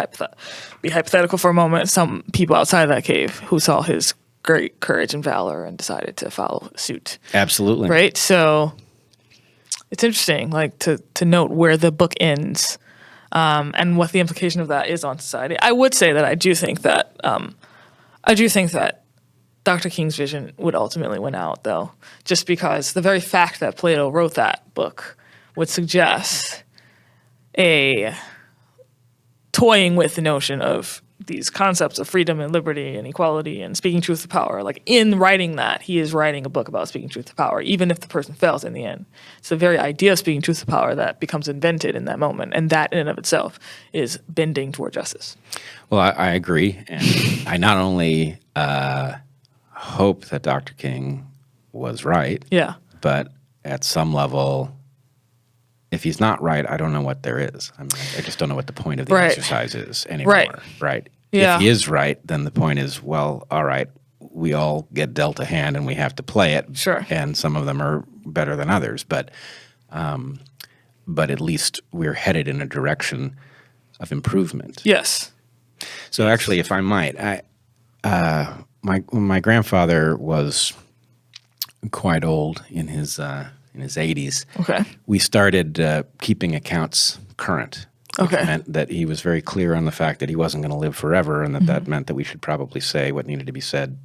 be hypothetical for a moment, some people outside of that cave who saw his great courage and valor and decided to follow suit. Absolutely. Right? So it's interesting, to note where the book ends and what the implication of that is on society. I would say that I do think that Dr. King's vision would ultimately win out, though, just because the very fact that Plato wrote that book would suggest a toying with the notion of these concepts of freedom and liberty and equality and speaking truth to power. In writing that, he is writing a book about speaking truth to power, even if the person fails in the end. It's the very idea of speaking truth to power that becomes invented in that moment, and that in and of itself is bending toward justice. Well, I agree, and I not only hope that Dr. King was right. Yeah. But at some level, if he's not right, I don't know what there is. I mean, I just don't know what the point of the Right. exercise is anymore. Right. Yeah. If he is right, then the point is, well, all right, we all get dealt a hand and we have to play it. Sure. And some of them are better than others. But at least we're headed in a direction of improvement. Yes. So actually, if I might, my grandfather was quite old in his 80s. Okay. We started keeping accounts current. Which Okay. meant that he was very clear on the fact that he wasn't going to live forever, and that meant that we should probably say what needed to be said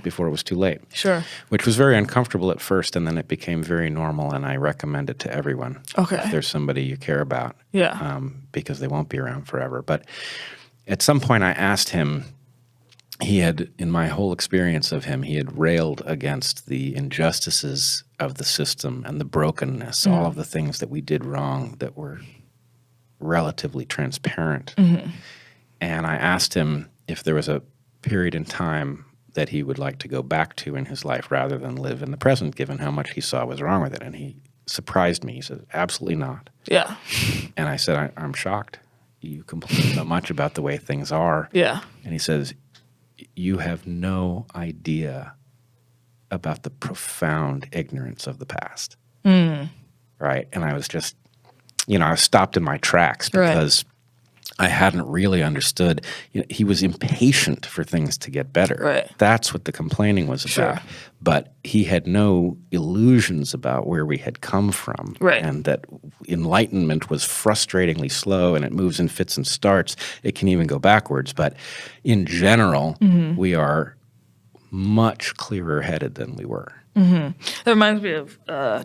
before it was too late. Sure. Which was very uncomfortable at first, and then it became very normal, and I recommend it to everyone. Okay. If there's somebody you care about. Yeah. Because they won't be around forever. But at some point I asked him, he had, in my whole experience of him, he had railed against the injustices of the system and the brokenness, all of the things that we did wrong that were relatively transparent. And I asked him if there was a period in time that he would like to go back to in his life rather than live in the present, given how much he saw was wrong with it. And he surprised me. He said, absolutely not. Yeah. And I said, I'm shocked. You complain so much about the way things are. Yeah. And he says, you have no idea about the profound ignorance of the past. Right? And I was just, I was stopped in my tracks because I hadn't really understood. He was impatient for things to get better. Right. That's what the complaining was about. But he had no illusions about where we had come from. Right. And that Enlightenment was frustratingly slow and it moves in fits and starts. It can even go backwards. But in general, we are much clearer headed than we were. That reminds me of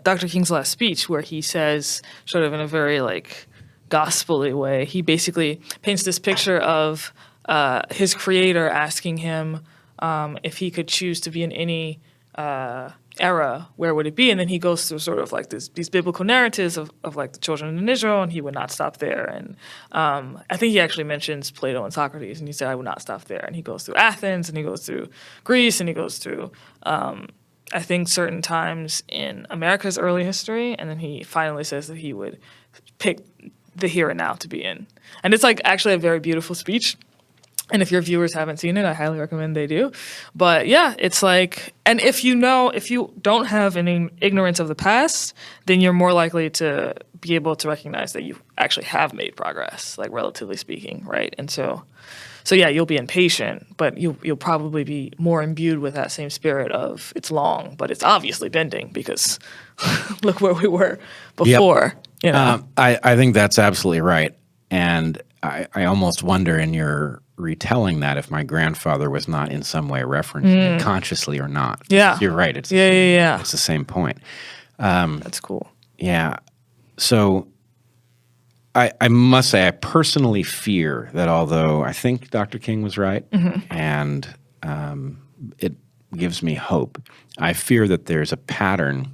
Dr. King's last speech, where he says, sort of in a very gospel-y way, he basically paints this picture of his creator asking him if he could choose to be in any era, where would it be? And then he goes through sort of these biblical narratives of the children in Israel, and he would not stop there. And I think he actually mentions Plato and Socrates, and he said, I would not stop there. And he goes through Athens, and he goes through Greece, and he goes through I think certain times in America's early history, and then he finally says that he would pick the here and now to be in. And it's actually a very beautiful speech. And if your viewers haven't seen it, I highly recommend they do. But yeah, it's and if you don't have any ignorance of the past, then you're more likely to be able to recognize that you actually have made progress, relatively speaking, right? And so yeah, you'll be impatient, but you'll probably be more imbued with that same spirit of it's long, but it's obviously bending because look where we were before. Yep. I think that's absolutely right. And I almost wonder in your retelling that if my grandfather was not in some way referencing it consciously or not. Yeah. You're right. It's It's the same point. That's cool. Yeah. So I must say I personally fear that although I think Dr. King was right and it gives me hope, I fear that there's a pattern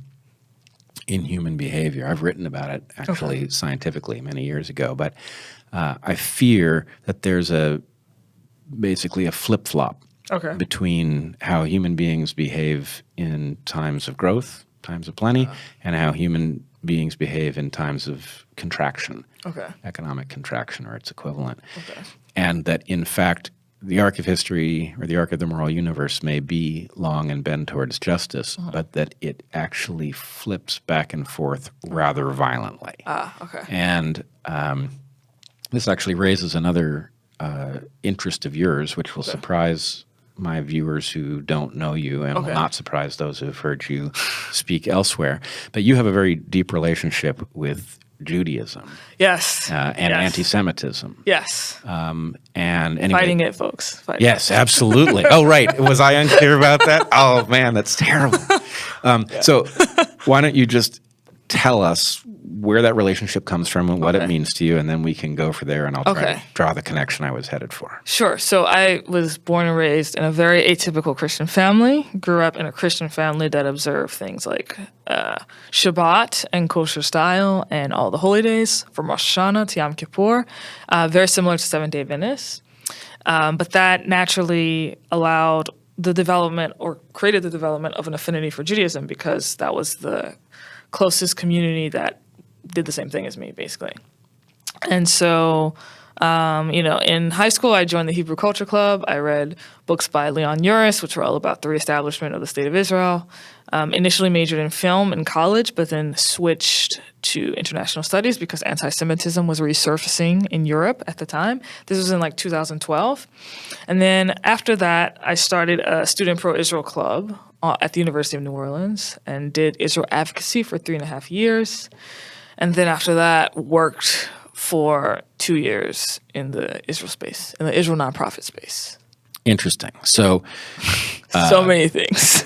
in human behavior. I've written about it actually scientifically many years ago, but I fear that there's basically a flip-flop between how human beings behave in times of growth, times of plenty, and how human beings behave in times of contraction, economic contraction or its equivalent. And that, in fact, the arc of history or the arc of the moral universe may be long and bend towards justice, but that it actually flips back and forth rather violently. And this actually raises another interest of yours, which will surprise my viewers who don't know you and will not surprise those who have heard you speak elsewhere. But you have a very deep relationship with Judaism. Yes. And anti-Semitism. Yes. And anyway, fighting it, folks. Yes, absolutely. Oh, right. Was I unclear about that? Oh, man, that's terrible. So why don't you just tell us where that relationship comes from and what it means to you, and then we can go for there, and I'll try to draw the connection I was headed for. Sure. So I was born and raised in a very atypical Christian family, grew up in a Christian family that observed things like Shabbat and kosher style and all the holy days from Rosh Hashanah to Yom Kippur, very similar to Seventh-day Adventists. But that naturally allowed the development or created the development of an affinity for Judaism because that was the closest community that did the same thing as me, basically. And so, in high school, I joined the Hebrew Culture Club. I read books by Leon Uris, which were all about the reestablishment of the State of Israel. Initially majored in film in college, but then switched to international studies because anti-Semitism was resurfacing in Europe at the time. This was in 2012. And then after that, I started a student pro-Israel club at the University of New Orleans and did Israel advocacy for 3.5 years. And then after that, worked for 2 years in the Israel space, in the Israel nonprofit space. Interesting. So, so many things.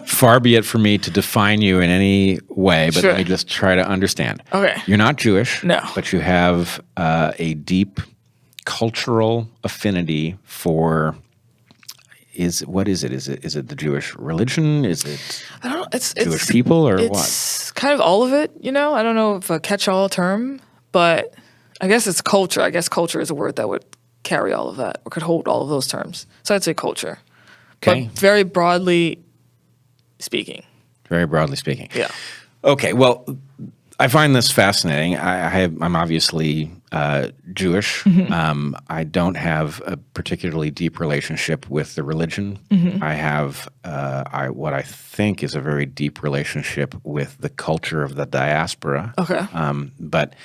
Far be it for me to define you in any way, but let me just try to understand. Okay. You're not Jewish, no, but you have a deep cultural affinity for. What is it? Is it the Jewish religion? Is it I don't know. It's Jewish people or what? It's kind of all of it. I don't know if a catch-all term, but I guess it's culture. I guess culture is a word that would carry all of that or could hold all of those terms. So I'd say culture. Okay. But very broadly speaking. Very broadly speaking. Yeah. Okay. Well, I find this fascinating. I'm obviously Jewish. Mm-hmm. I don't have a particularly deep relationship with the religion. Mm-hmm. I have what I think is a very deep relationship with the culture of the diaspora. Okay. But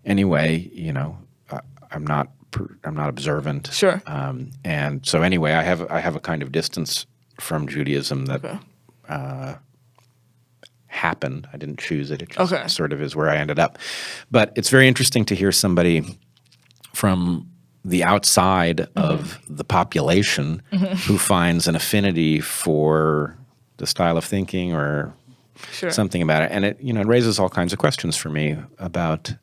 anyway, I'm not observant. Sure. And so anyway, I have a kind of distance from Judaism that happened. I didn't choose it. It just sort of is where I ended up. But it's very interesting to hear somebody from the outside of the population who finds an affinity for the style of thinking or something about it. And it raises all kinds of questions for me about,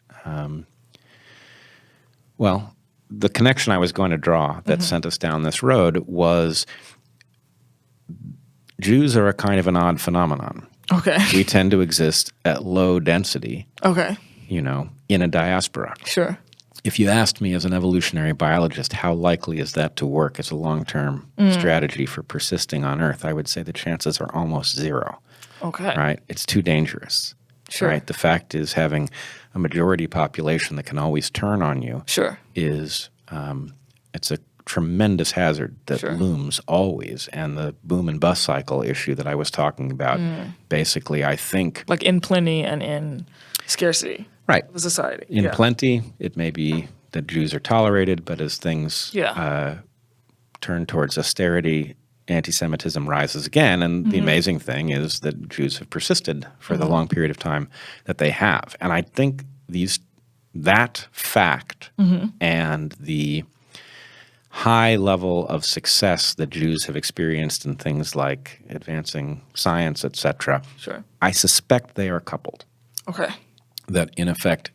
the connection I was going to draw that sent us down this road was Jews are a kind of an odd phenomenon. Okay. We tend to exist at low density, Okay. In a diaspora. Sure. If you asked me as an evolutionary biologist, how likely is that to work as a long-term strategy for persisting on Earth, I would say the chances are almost zero. Okay. Right? It's too dangerous. Sure. Right? The fact is having a majority population that can always turn on you is it's a tremendous hazard that looms always. And the boom and bust cycle issue that I was talking about, basically, I think... Like in plenty and in scarcity. Right. Of society. In plenty, it may be that Jews are tolerated, but as things turn towards austerity, anti-Semitism rises again. And the amazing thing is that Jews have persisted for the long period of time that they have. And I think that fact and the high level of success that Jews have experienced in things like advancing science, etc. I suspect they are coupled. Okay. That in effect,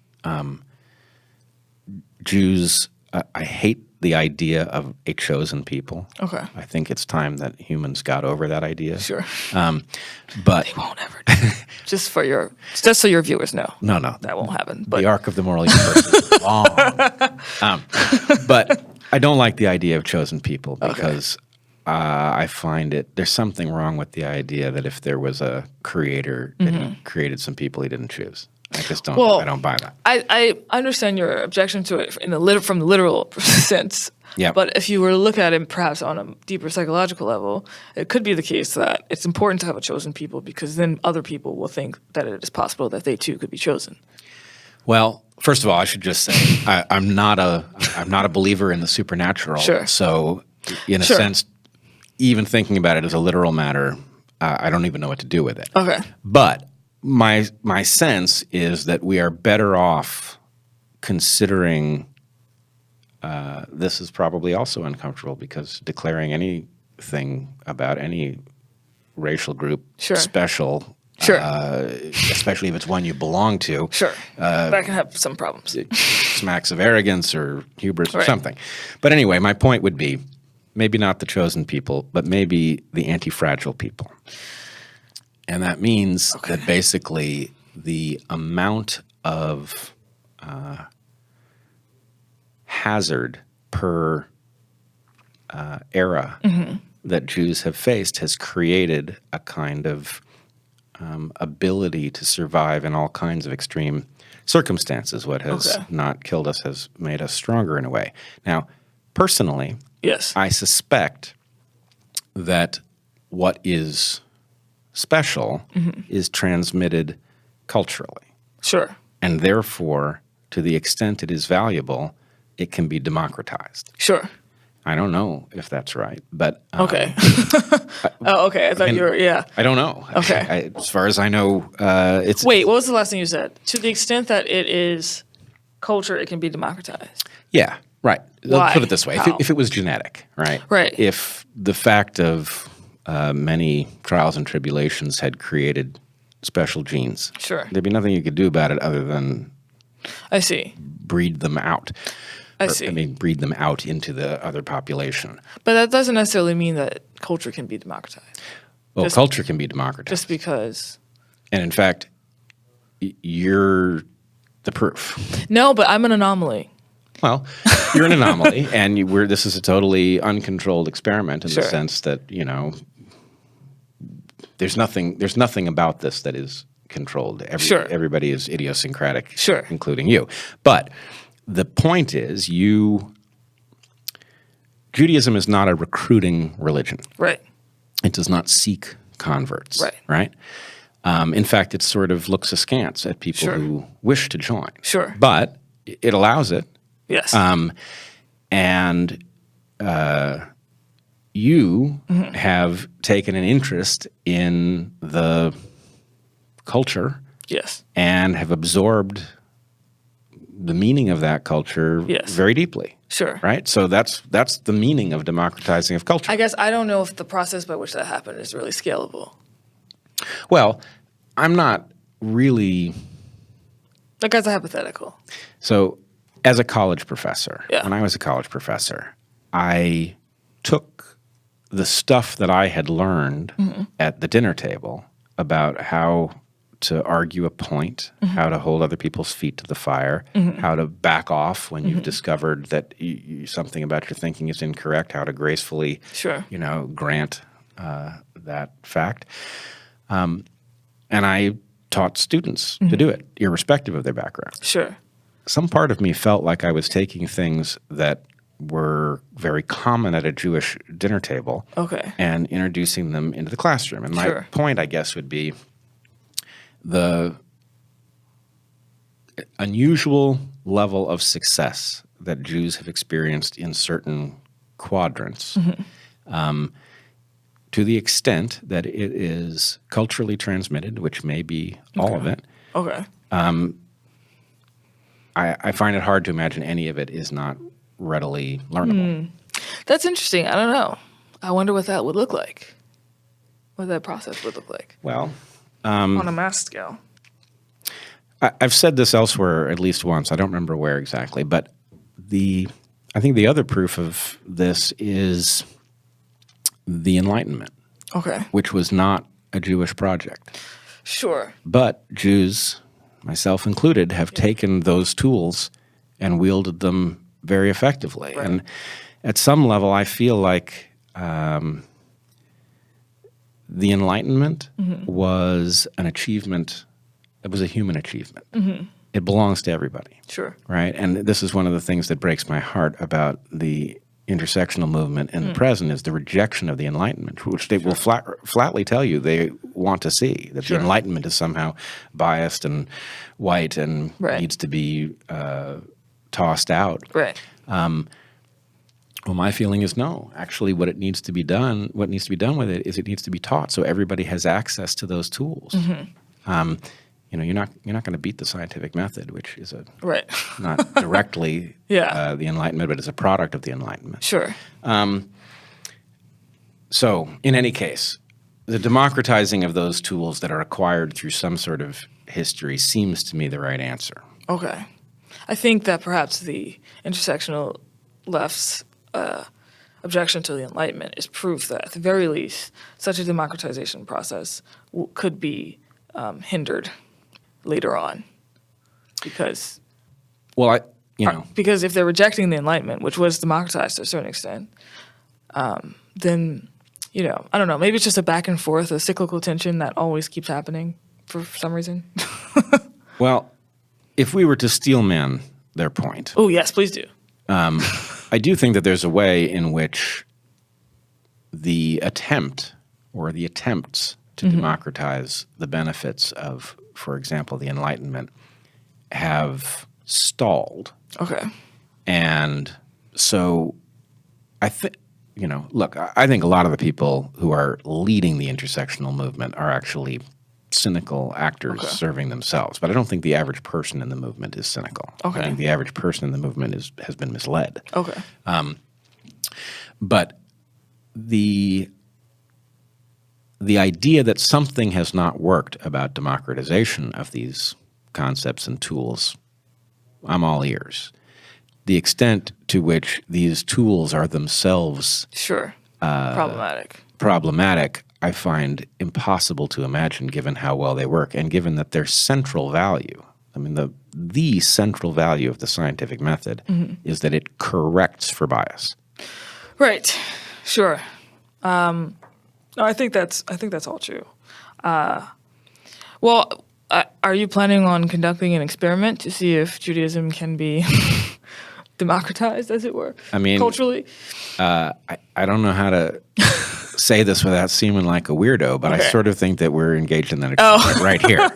Jews, I hate the idea of a chosen people. Okay. I think it's time that humans got over that idea. Sure. But they won't ever do it. just so your viewers know. No. That won't happen. But the arc of the moral universe is long. But I don't like the idea of chosen people because I find there's something wrong with the idea that if there was a creator that he created some people he didn't choose. I just don't. I don't buy that. I understand your objection to it from the literal sense. Yeah. But if you were to look at it perhaps on a deeper psychological level, it could be the case that it's important to have a chosen people because then other people will think that it is possible that they too could be chosen. Well, first of all, I should just say I'm not a believer in the supernatural. Sure. So, in a sense, even thinking about it as a literal matter, I don't even know what to do with it. Okay. But my sense is that we are better off considering this is probably also uncomfortable because declaring anything about any racial group special, especially if it's one you belong to, that can have some problems. Smacks of arrogance or hubris or something. But anyway, my point would be maybe not the chosen people, but maybe the anti-fragile people. And that means that basically the amount of hazard per era that Jews have faced has created a kind of ability to survive in all kinds of extreme circumstances. What has not killed us has made us stronger in a way. Now, personally, Yes. I suspect that what is special is transmitted culturally. Sure. And therefore, to the extent it is valuable, it can be democratized. Sure. I don't know if that's right, but Okay. Oh, okay. I thought you were, yeah. I don't know. Okay. As far as I know, it's Wait, what was the last thing you said? To the extent that it is culture, it can be democratized. yeah, right. Why? Let's put it this way: How? if it was genetic, right? Right. If the fact of many trials and tribulations had created special genes, Sure. there'd be nothing you could do about it other than I see. breed them out. I see. I mean, breed them out into the other population. But that doesn't necessarily mean that culture can be democratized. Well, Just- culture can be democratized. Just because. And in fact, you're the proof. No, but I'm an anomaly. Well, you're an anomaly, and this is a totally uncontrolled experiment in Sure. the sense that, there's nothing about this that is controlled. Sure. Everybody is idiosyncratic, Sure. including you. But the point is, Judaism is not a recruiting religion. Right. It does not seek converts. Right. Right? In fact, it sort of looks askance at people Sure. who wish to join. Sure. But it allows it. Yes. And you have taken an interest in the culture yes. and have absorbed the meaning of that culture Yes. very deeply. Sure. Right? So that's the meaning of democratizing of culture. I guess I don't know if the process by which that happened is really scalable. Well, I'm not really... Like as a hypothetical. So as a college professor, Yeah. when I was a college professor, I took the stuff that I had learned at the dinner table about how to argue a point, how to hold other people's feet to the fire, how to back off when you've discovered that something about your thinking is incorrect, how to gracefully, Sure. grant that fact. And I taught students to do it, irrespective of their background. Sure. Some part of me felt like I was taking things that were very common at a Jewish dinner table Okay. and introducing them into the classroom. And my Sure. point, I guess, would be the unusual level of success that Jews have experienced in certain quadrants, to the extent that it is culturally transmitted, which may be all of it. Okay. I find it hard to imagine any of it is not readily learnable. That's interesting. I don't know. I wonder what that would look like. What that process would look like Well, on a mass scale. I've said this elsewhere at least once. I don't remember where exactly, but I think the other proof of this is the Enlightenment, Okay. which was not a Jewish project. Sure. But Jews, myself included, have taken those tools and wielded them very effectively. Right. And at some level, I feel like the Enlightenment was an achievement. It was a human achievement. It belongs to everybody, Sure. right? And this is one of the things that breaks my heart about the intersectional movement in the present is the rejection of the Enlightenment, which they will flatly tell you they want to see, that Sure. the Enlightenment is somehow biased and white and Right. needs to be tossed out. Right. Well, my feeling is no. Actually, what needs to be done with it is it needs to be taught so everybody has access to those tools. You're not going to beat the scientific method, which is Right. not directly Yeah. the Enlightenment, but is a product of the Enlightenment. Sure. So, in any case, the democratizing of those tools that are acquired through some sort of history seems to me the right answer. Okay. I think that perhaps the intersectional left's objection to the Enlightenment is proof that, at the very least, such a democratization process could be hindered later on. Because Well, because if they're rejecting the Enlightenment, which was democratized to a certain extent, then, I don't know, maybe it's just a back and forth, a cyclical tension that always keeps happening for some reason. Well, if we were to steelman their point, Oh, yes, please do. I do think that there's a way in which the attempt or the attempts to democratize the benefits of, for example, the Enlightenment have stalled. Okay. And so I think, look, I think a lot of the people who are leading the intersectional movement are actually cynical actors serving themselves. But I don't think the average person in the movement is cynical. Okay. I think the average person in the movement has been misled. Okay. But the idea that something has not worked about democratization of these concepts and tools, I'm all ears. The extent to which these tools are themselves Sure. Problematic. I find impossible to imagine given how well they work and given that their central value, I mean, the central value of the scientific method is that it corrects for bias. Right. Sure. No, I think that's all true. Well, are you planning on conducting an experiment to see if Judaism can be democratized, as it were, culturally? I don't know how to say this without seeming like a weirdo, but I sort of think that we're engaged in that experiment right here.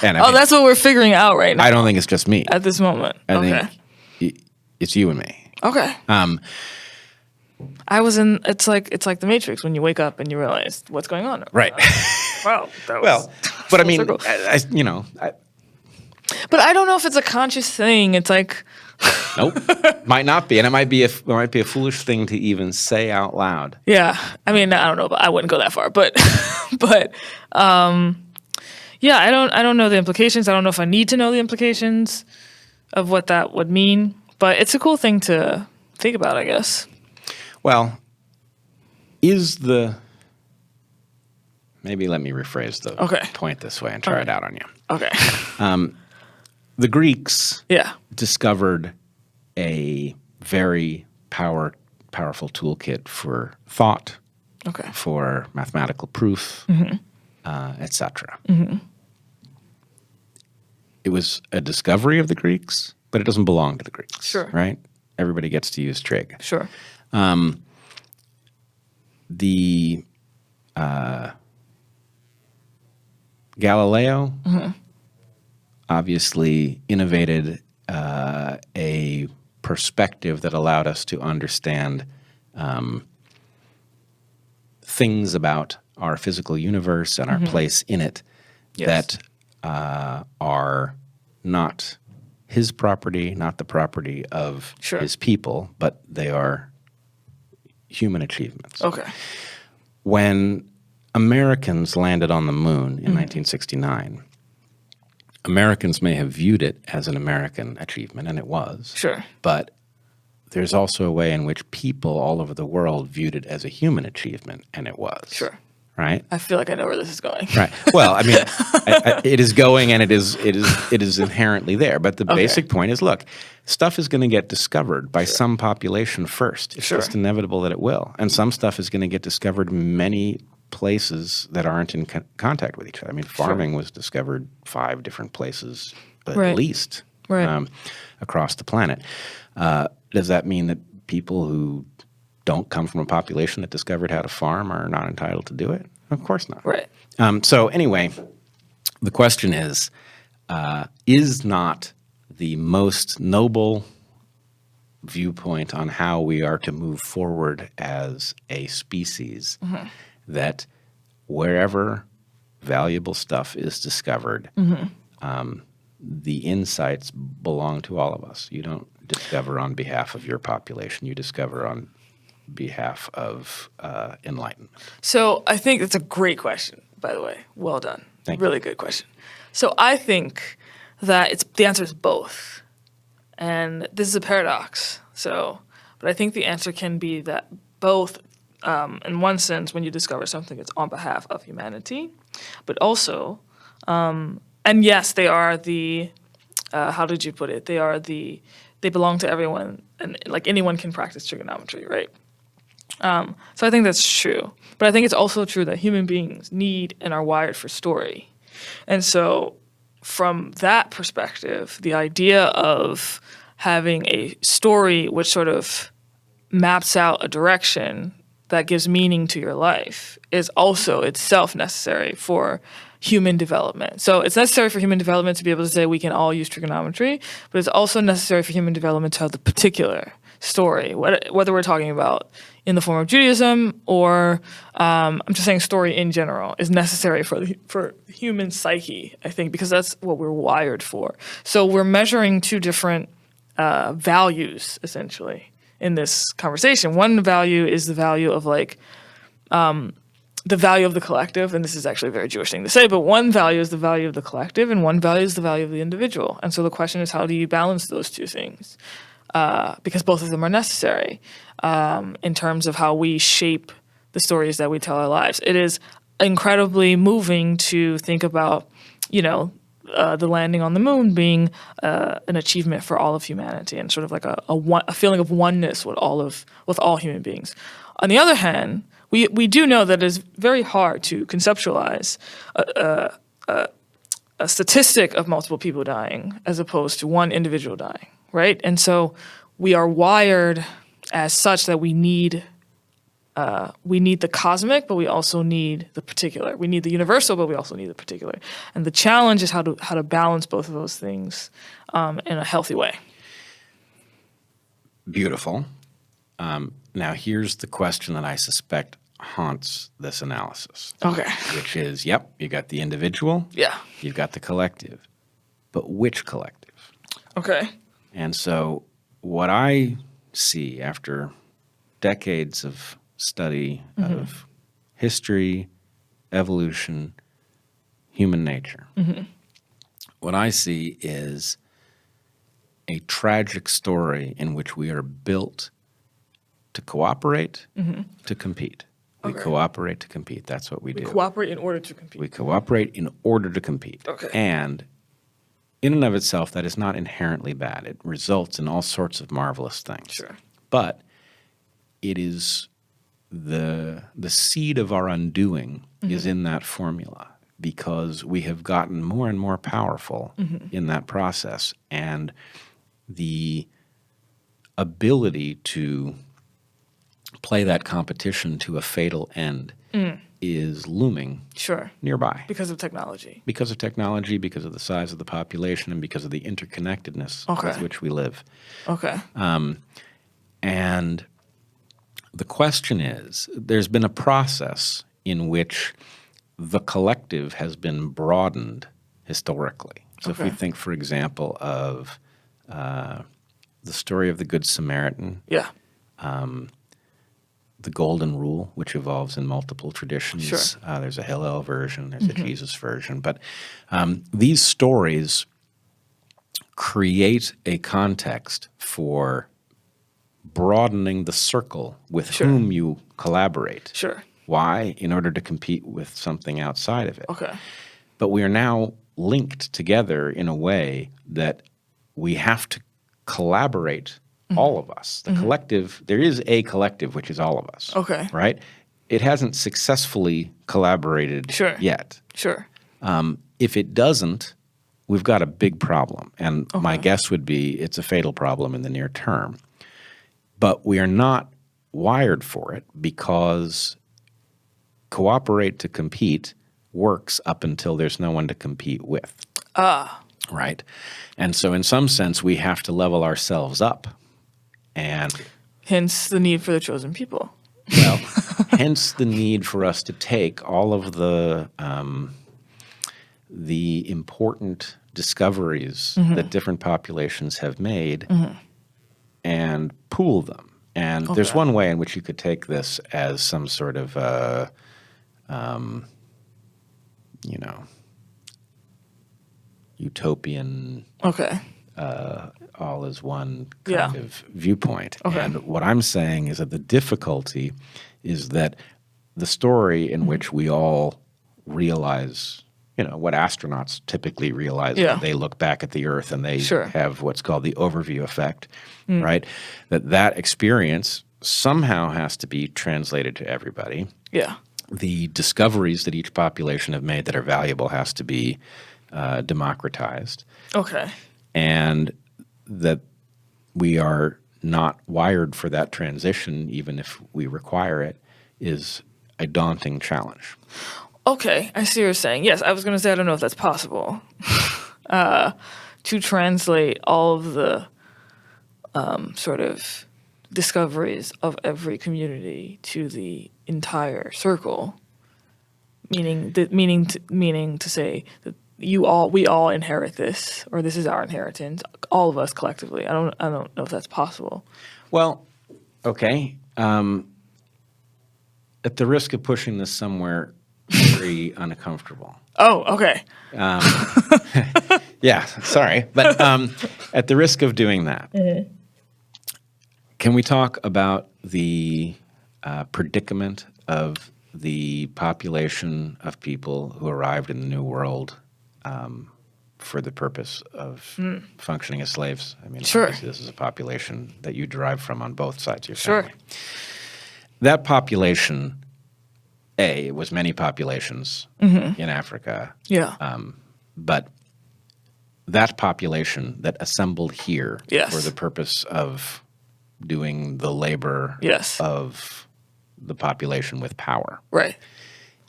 And that's what we're figuring out right now. I don't think it's just me. At this moment. I think it's you and me. Okay. I was in. It's like the Matrix when you wake up and you realize what's going on. Right. Wow. That was but I mean, But I don't know if it's a conscious thing. It's like. Nope. Might not be, and it might be a foolish thing to even say out loud. Yeah. I mean, I don't know, but I wouldn't go that far. But yeah, I don't know the implications. I don't know if I need to know the implications of what that would mean. But it's a cool thing to think about, I guess. Well, maybe let me rephrase the point this way and try it out on you. Okay. The Greeks Yeah. discovered a very powerful toolkit for thought, for mathematical proof, etc. It was a discovery of the Greeks, but it doesn't belong to the Greeks. Sure. Right? Everybody gets to use trig. Sure. The Galileo obviously innovated a perspective that allowed us to understand things about our physical universe and our place in it that are not his property, not the property of his people, but they are human achievements. Okay. When Americans landed on the moon in 1969, Americans may have viewed it as an American achievement, and it was. Sure. But there's also a way in which people all over the world viewed it as a human achievement, and it was. Sure. Right? I feel like I know where this is going. Right. Well, I mean, it is going, and it is inherently there. But the basic point is, look, stuff is going to get discovered by some population first. It's just inevitable that it will. And some stuff is going to get discovered in many places that aren't in contact with each other. I mean, farming was discovered 5 different places at least across the planet. Does that mean that people who don't come from a population that discovered how to farm are not entitled to do it? Of course not. Right. So anyway, the question is not the most noble viewpoint on how we are to move forward as a species that wherever valuable stuff is discovered, the insights belong to all of us. You don't discover on behalf of your population. You discover on behalf of Enlightenment. So I think it's a great question, by the way. Well done. Thank you. Really good question. So I think that the answer is both. And this is a paradox. But I think the answer can be that both, in one sense, when you discover something, it's on behalf of humanity, but also, and yes, they are the, how did you put it? They belong to everyone, and like anyone can practice trigonometry, right? So I think that's true. But I think it's also true that human beings need and are wired for story. And so from that perspective, the idea of having a story which sort of maps out a direction that gives meaning to your life is also itself necessary for human development. So it's necessary for human development to be able to say we can all use trigonometry, but it's also necessary for human development to have the particular story, whether we're talking about in the form of Judaism or I'm just saying story in general is necessary for human psyche, I think, because that's what we're wired for. So we're measuring two different values, essentially, in this conversation. One value is the value of the value of the collective, and this is actually a very Jewish thing to say, but one value is the value of the collective and one value is the value of the individual. And so the question is, how do you balance those two things? Because both of them are necessary in terms of how we shape the stories that we tell our lives. It is incredibly moving to think about, the landing on the moon being an achievement for all of humanity and sort of like a feeling of oneness with all human beings. On the other hand, we do know that it is very hard to conceptualize a statistic of multiple people dying as opposed to one individual dying, right? And so we are wired as such that we need the cosmic, but we also need the particular. We need the universal, but we also need the particular. And the challenge is how to balance both of those things in a healthy way. Beautiful. Now, here's the question that I suspect haunts this analysis. Okay. Which is, you got the individual. Yeah. You've got the collective. But which collective? Okay. And so what I see after decades of study of history, evolution, human nature, what I see is a tragic story in which we are built to cooperate, to compete. We cooperate to compete. That's what we do. We cooperate in order to compete. We cooperate in order to compete. Okay. And in and of itself, that is not inherently bad. It results in all sorts of marvelous things. Sure. But it is the seed of our undoing is in that formula because we have gotten more and more powerful in that process. And the ability to play that competition to a fatal end is looming nearby. Because of technology. Because of technology, because of the size of the population, and because of the interconnectedness with which we live. Okay. And the question is, there's been a process in which the collective has been broadened historically. So if we think, for example, of the story of the Good Samaritan, the Golden Rule, which evolves in multiple traditions. Sure. There's a Hillel version, there's a Jesus version. But these stories create a context for broadening the circle with whom you collaborate. Sure. Why? In order to compete with something outside of it. Okay. But we are now linked together in a way that we have to collaborate, all of us. The collective, there is a collective, which is all of us. Okay. Right? It hasn't successfully collaborated yet. Sure. If it doesn't, we've got a big problem. And my guess would be it's a fatal problem in the near term. But we are not wired for it because cooperate to compete works up until there's no one to compete with. Right? And so in some sense, we have to level ourselves up. And hence the need for the chosen people. Well, hence the need for us to take all of the important discoveries that different populations have made and pool them. And there's one way in which you could take this as some sort of, utopian, all is one kind of viewpoint. And what I'm saying is that the difficulty is that the story in which we all realize, what astronauts typically realize when they look back at the Earth and they have what's called the overview effect, right? That experience somehow has to be translated to everybody. Yeah. The discoveries that each population have made that are valuable has to be democratized. Okay. And that we are not wired for that transition, even if we require it, is a daunting challenge. Okay, I see what you're saying. Yes, I was going to say I don't know if that's possible to translate all of the sort of discoveries of every community to the entire circle, meaning to say that we all inherit this, or this is our inheritance, all of us collectively. I don't know if that's possible. Well, okay. At the risk of pushing this somewhere very uncomfortable. Oh, okay. Yeah, sorry. But at the risk of doing that, can we talk about the predicament of the population of people who arrived in the New World for the purpose of functioning as slaves? I mean, Sure. obviously this is a population that you derive from on both sides of your Sure. family. That population, it was many populations in Africa, Yeah. but that population that assembled here Yes. for the purpose of doing the labor Yes. of the population with power, Right.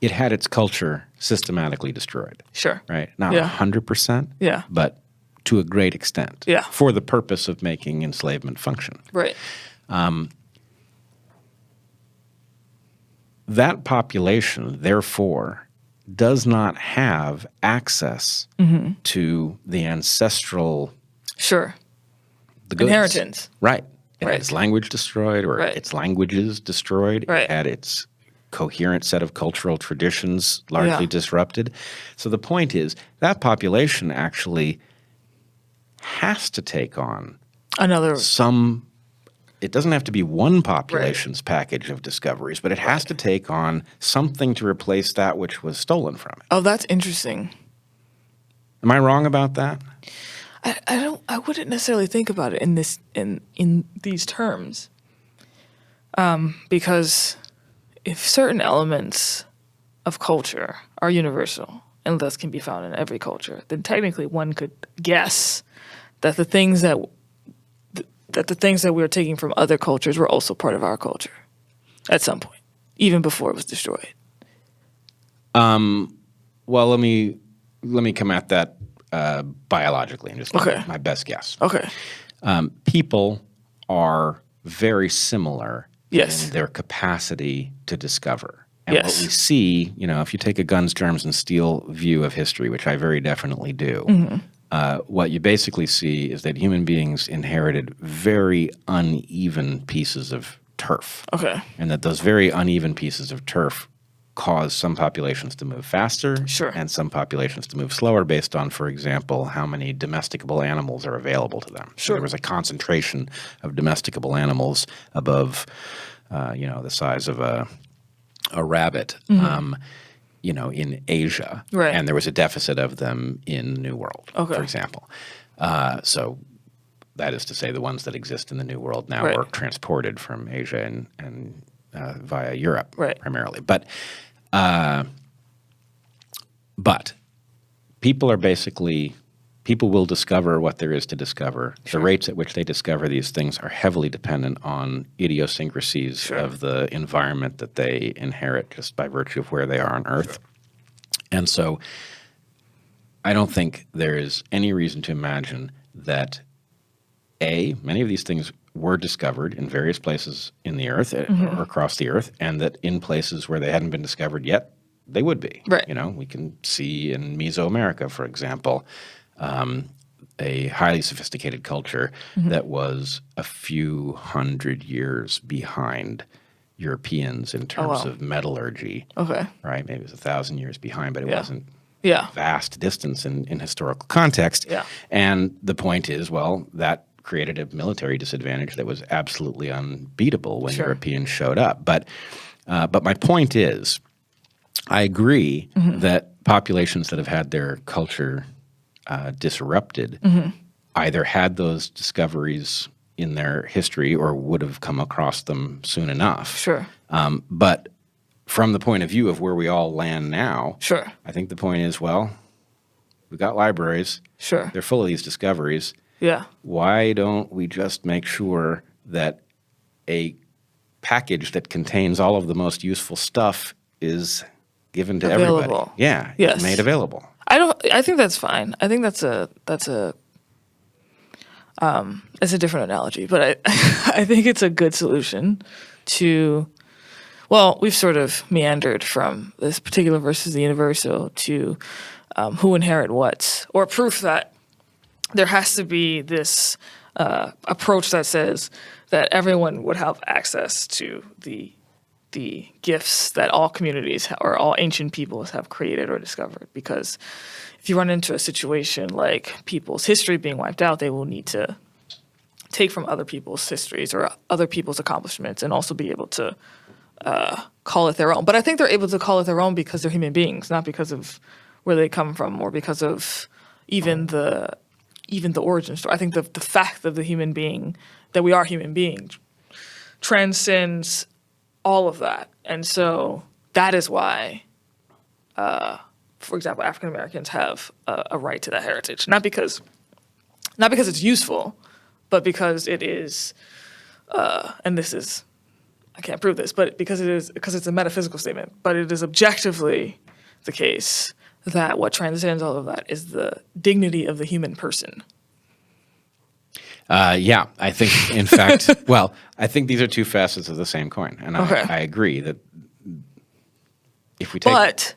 it had its culture systematically destroyed, Sure. right? Not Yeah. 100%, Yeah. but to a great extent, Yeah. for the purpose of making enslavement function. Right. That population, therefore, does not have access to the ancestral Sure. the goods. Inheritance. Right. It Right. had its language destroyed, or Right. its languages destroyed. Right. It had its coherent set of cultural traditions largely Yeah. disrupted. So the point is that population actually has to take on Another. some. It doesn't have to be one population's package of discoveries, but it has to take on something to replace that which was stolen from it. Oh, that's interesting. Am I wrong about that? I wouldn't necessarily think about it in these terms, because if certain elements of culture are universal and thus can be found in every culture, then technically one could guess that the things that we are taking from other cultures were also part of our culture at some point, even before it was destroyed. Well, let me come at that biologically and just give Okay. my best guess. Okay. People are very similar Yes. in their capacity to discover. And Yes. what we see, if you take a guns, germs, and steel view of history, which I very definitely do, what you basically see is that human beings inherited very uneven pieces of turf. Okay. And that those very uneven pieces of turf cause some populations to move faster Sure. and some populations to move slower based on, for example, how many domesticable animals are available to them. So Sure. there was a concentration of domesticable animals above, the size of a rabbit, in Asia. Right. And there was a deficit of them in the New World, Okay. for example. So that is to say the ones that exist in the New World now Right. were transported from Asia and via Europe Right. primarily. But people will discover what there is to discover. Sure. The rates at which they discover these things are heavily dependent on idiosyncrasies Sure. of the environment that they inherit just by virtue of where they are on Earth. And so I don't think there is any reason to imagine that, many of these things were discovered in various places in the Earth or across the Earth, and that in places where they hadn't been discovered yet, they would be. Right. We can see in Mesoamerica, for example, a highly sophisticated culture that was a few hundred years behind Europeans in terms wow. of metallurgy. Okay. Right? Maybe it was 1,000 years behind, but it Yeah. wasn't Yeah. vast distance in historical context. Yeah. And the point is, that created a military disadvantage that was absolutely unbeatable when Sure. Europeans showed up. But my point is, I agree that populations that have had their culture disrupted either had those discoveries in their history or would have come across them soon enough. Sure. But from the point of view of where we all land now, Sure. I think the point is, well, we've got libraries. Sure. They're full of these discoveries. Yeah. Why don't we just make sure that a package that contains all of the most useful stuff is given to everybody? Available. Yeah. Yes. Made available. I think that's fine. I think that's a different analogy, but I think it's a good solution to, well, we've sort of meandered from this particular versus the universal to who inherit what, or proof that there has to be this approach that says that everyone would have access to the gifts that all communities or all ancient peoples have created or discovered. Because if you run into a situation like people's history being wiped out, they will need to take from other people's histories or other people's accomplishments and also be able to call it their own. But I think they're able to call it their own because they're human beings, not because of where they come from or because of even the origin story. I think the fact of the human being, that we are human beings, transcends all of that. And so that is why, for example, African Americans have a right to that heritage. Not because it's useful, but because it is, and this is, I can't prove this, but because it's a metaphysical statement, but it is objectively the case that what transcends all of that is the dignity of the human person. Yeah, I think, in fact, well, I think these are two facets of the same coin, and Okay. I agree that if we take,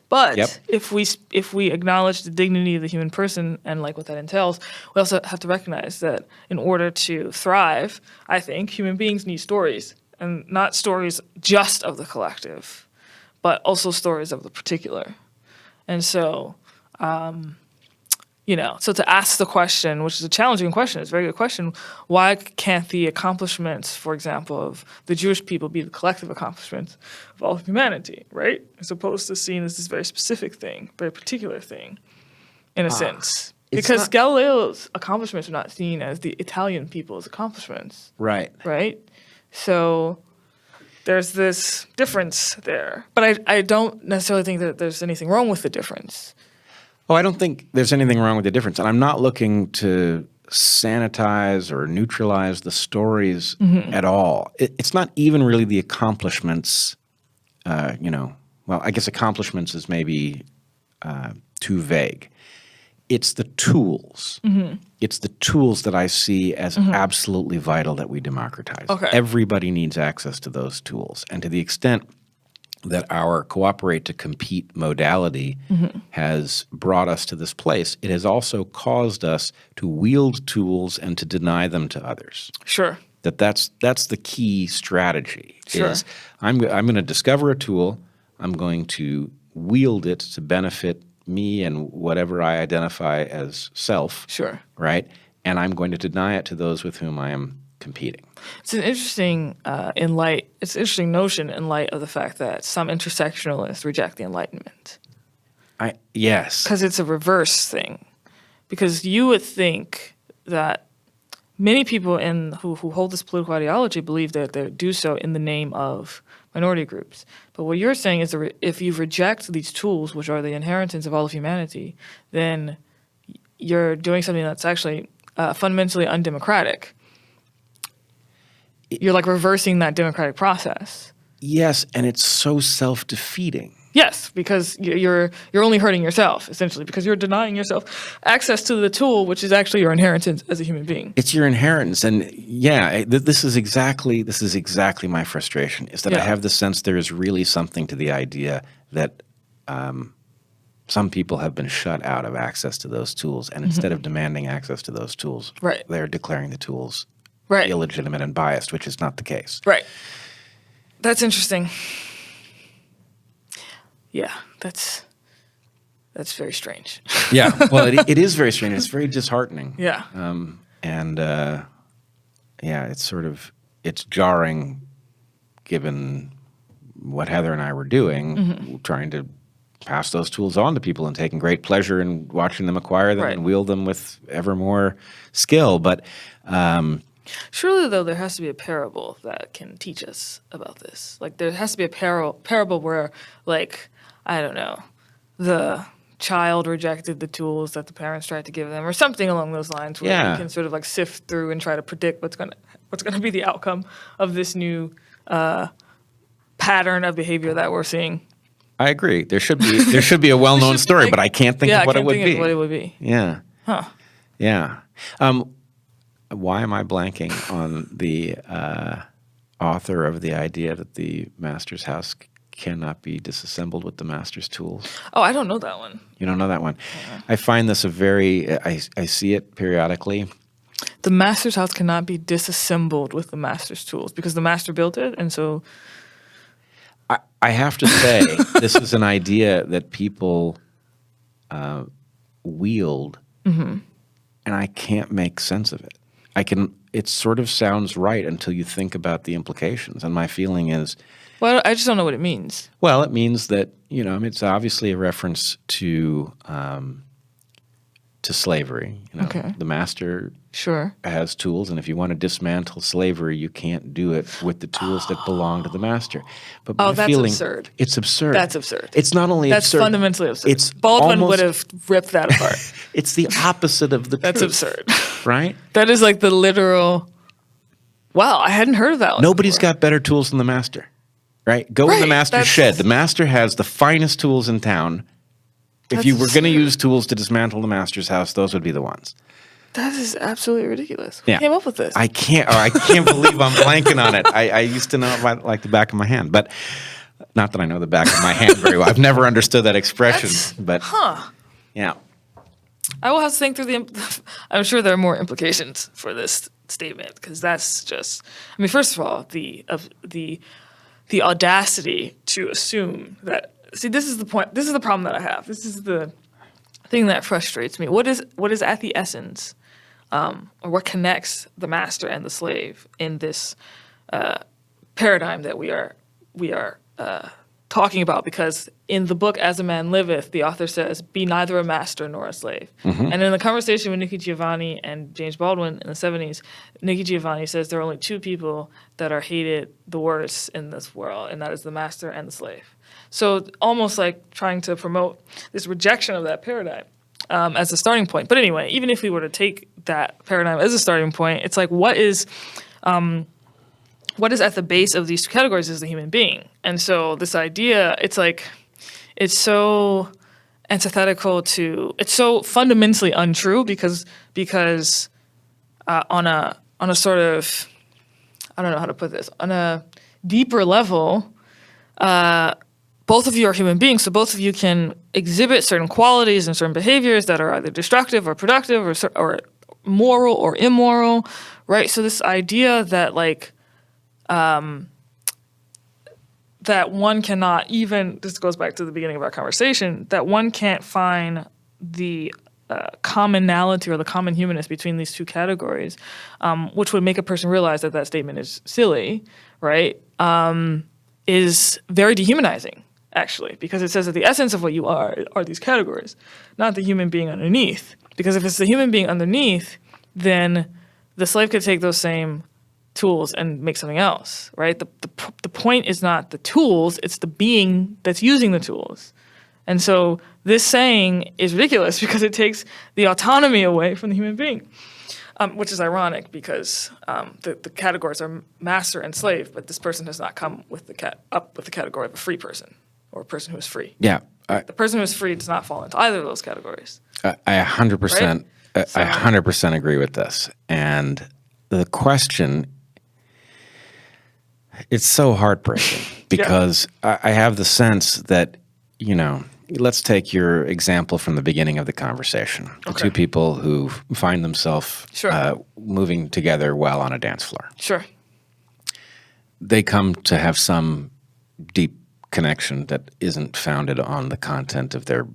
But Yep. if we acknowledge the dignity of the human person and like what that entails, we also have to recognize that in order to thrive, I think human beings need stories, and not stories just of the collective, but also stories of the particular. And so, so to ask the question, which is a challenging question, it's a very good question, why can't the accomplishments, for example, of the Jewish people be the collective accomplishments of all of humanity, right? As opposed to seen as this very specific thing, very particular thing, in a sense. Because Galileo's accomplishments are not seen as the Italian people's accomplishments, right. right? So there's this difference there. But I don't necessarily think that there's anything wrong with the difference. Oh, I don't think there's anything wrong with the difference. And I'm not looking to sanitize or neutralize the stories at all. It's not even really the accomplishments, well, I guess accomplishments is maybe too vague. It's the tools. It's the tools that I see as absolutely vital that we democratize. Okay. Everybody needs access to those tools. And to the extent that our cooperate to compete modality has brought us to this place, it has also caused us to wield tools and to deny them to others. Sure. That's the key strategy. Sure. Is I'm going to discover a tool, I'm going to wield it to benefit me and whatever I identify as self. Sure. Right? And I'm going to deny it to those with whom I am competing. It's an interesting it's an interesting notion in light of the fact that some intersectionalists reject the Enlightenment. Yes. Because it's a reverse thing. Because you would think that many people who hold this political ideology believe that they do so in the name of minority groups. But what you're saying is that if you reject these tools, which are the inheritance of all of humanity, then you're doing something that's actually fundamentally undemocratic. You're like reversing that democratic process. Yes, and it's so self-defeating. Yes, because you're only hurting yourself, essentially, because you're denying yourself access to the tool, which is actually your inheritance as a human being. It's your inheritance, and this is exactly my frustration. Is that I have the sense there is really something to the idea that some people have been shut out of access to those tools, and instead of demanding access to those tools, they're declaring the tools illegitimate and biased, which is not the case. Right. That's interesting. Yeah, that's very strange. Yeah, well, it is very strange. It's very disheartening. Yeah. It's jarring given what Heather and I were doing, trying to pass those tools on to people and taking great pleasure in watching them acquire them and wield them with ever more skill. But Surely, though, there has to be a parable that can teach us about this. Like, there has to be a parable where, like, I don't know, the child rejected the tools that the parents tried to give them, or something along those lines, where Yeah. we can sort of like sift through and try to predict what's gonna be the outcome of this new pattern of behavior that we're seeing. I agree. There should be a well-known story, but I can't think of what it would be. What it would be. Yeah. Huh. Yeah. Why am I blanking on the author of the idea that the master's house cannot be disassembled with the master's tools? Oh, I don't know that one. You don't know that one? I find this I see it periodically. The master's house cannot be disassembled with the master's tools because the master built it, and so... I have to say, this is an idea that people wield, and I can't make sense of it. It sort of sounds right until you think about the implications. And my feeling is, well, I just don't know what it means. well, it means that, it's obviously a reference to slavery. Okay. The master Sure. has tools, and if you want to dismantle slavery, you can't do it with the tools that belong to the master. But my that's feeling, absurd. It's absurd. That's absurd. It's not only That's absurd. fundamentally absurd. It's Baldwin almost- would have ripped that apart. It's the opposite of the That's truth. absurd. Right? That is like the literal... Wow, I hadn't heard of that one Nobody's before. got better tools than the master. Right? Go in the Right, master's that's- shed. The master has the finest tools in town. If you were going to use tools to dismantle the master's house, those would be the ones. That is absolutely ridiculous. Who Yeah. came up with this? I can't believe I'm blanking on it. I used to know it like the back of my hand, but not that I know the back of my hand very well. I've never understood that expression, but yeah. I will have to think through I'm sure there are more implications for this statement because that's just... I mean, first of all, the audacity to assume that... See, this is the point. This is the problem that I have. This is the thing that frustrates me. What is at the essence, or what connects the master and the slave in this paradigm that we are talking about? Because in the book As a Man Liveth, the author says, "Be neither a master nor a slave." And in the conversation with Nikki Giovanni and James Baldwin in the 70s, Nikki Giovanni says there are only two people that are hated the worst in this world, and that is the master and the slave. So almost like trying to promote this rejection of that paradigm as a starting point. But anyway, even if we were to take that paradigm as a starting point, it's like what is at the base of these two categories is the human being. And so this idea, it's like, it's so antithetical to, it's so fundamentally untrue because on a sort of, I don't know how to put this, on a deeper level, both of you are human beings, so both of you can exhibit certain qualities and certain behaviors that are either destructive or productive or moral or immoral, right? So this idea that like, that one cannot even, this goes back to the beginning of our conversation, that one can't find the commonality or the common humanness between these two categories, which would make a person realize that that statement is silly, right, is very dehumanizing, actually, because it says that the essence of what you are these categories, not the human being underneath. Because if it's the human being underneath, then the slave could take those same tools and make something else, right? The point is not the tools, it's the being that's using the tools. And so this saying is ridiculous because it takes the autonomy away from the human being, which is ironic because the categories are master and slave, but this person does not come with up with the category of a free person or a person who is free. Yeah. The person who is free does not fall into either of those categories. I 100%, Right? I 100% agree with this. And the question, it's so heartbreaking because I have the sense that, let's take your example from the beginning of the conversation. The two people who find themselves moving together while on a dance floor. Sure. They come to have some deep connection that isn't founded on the content of their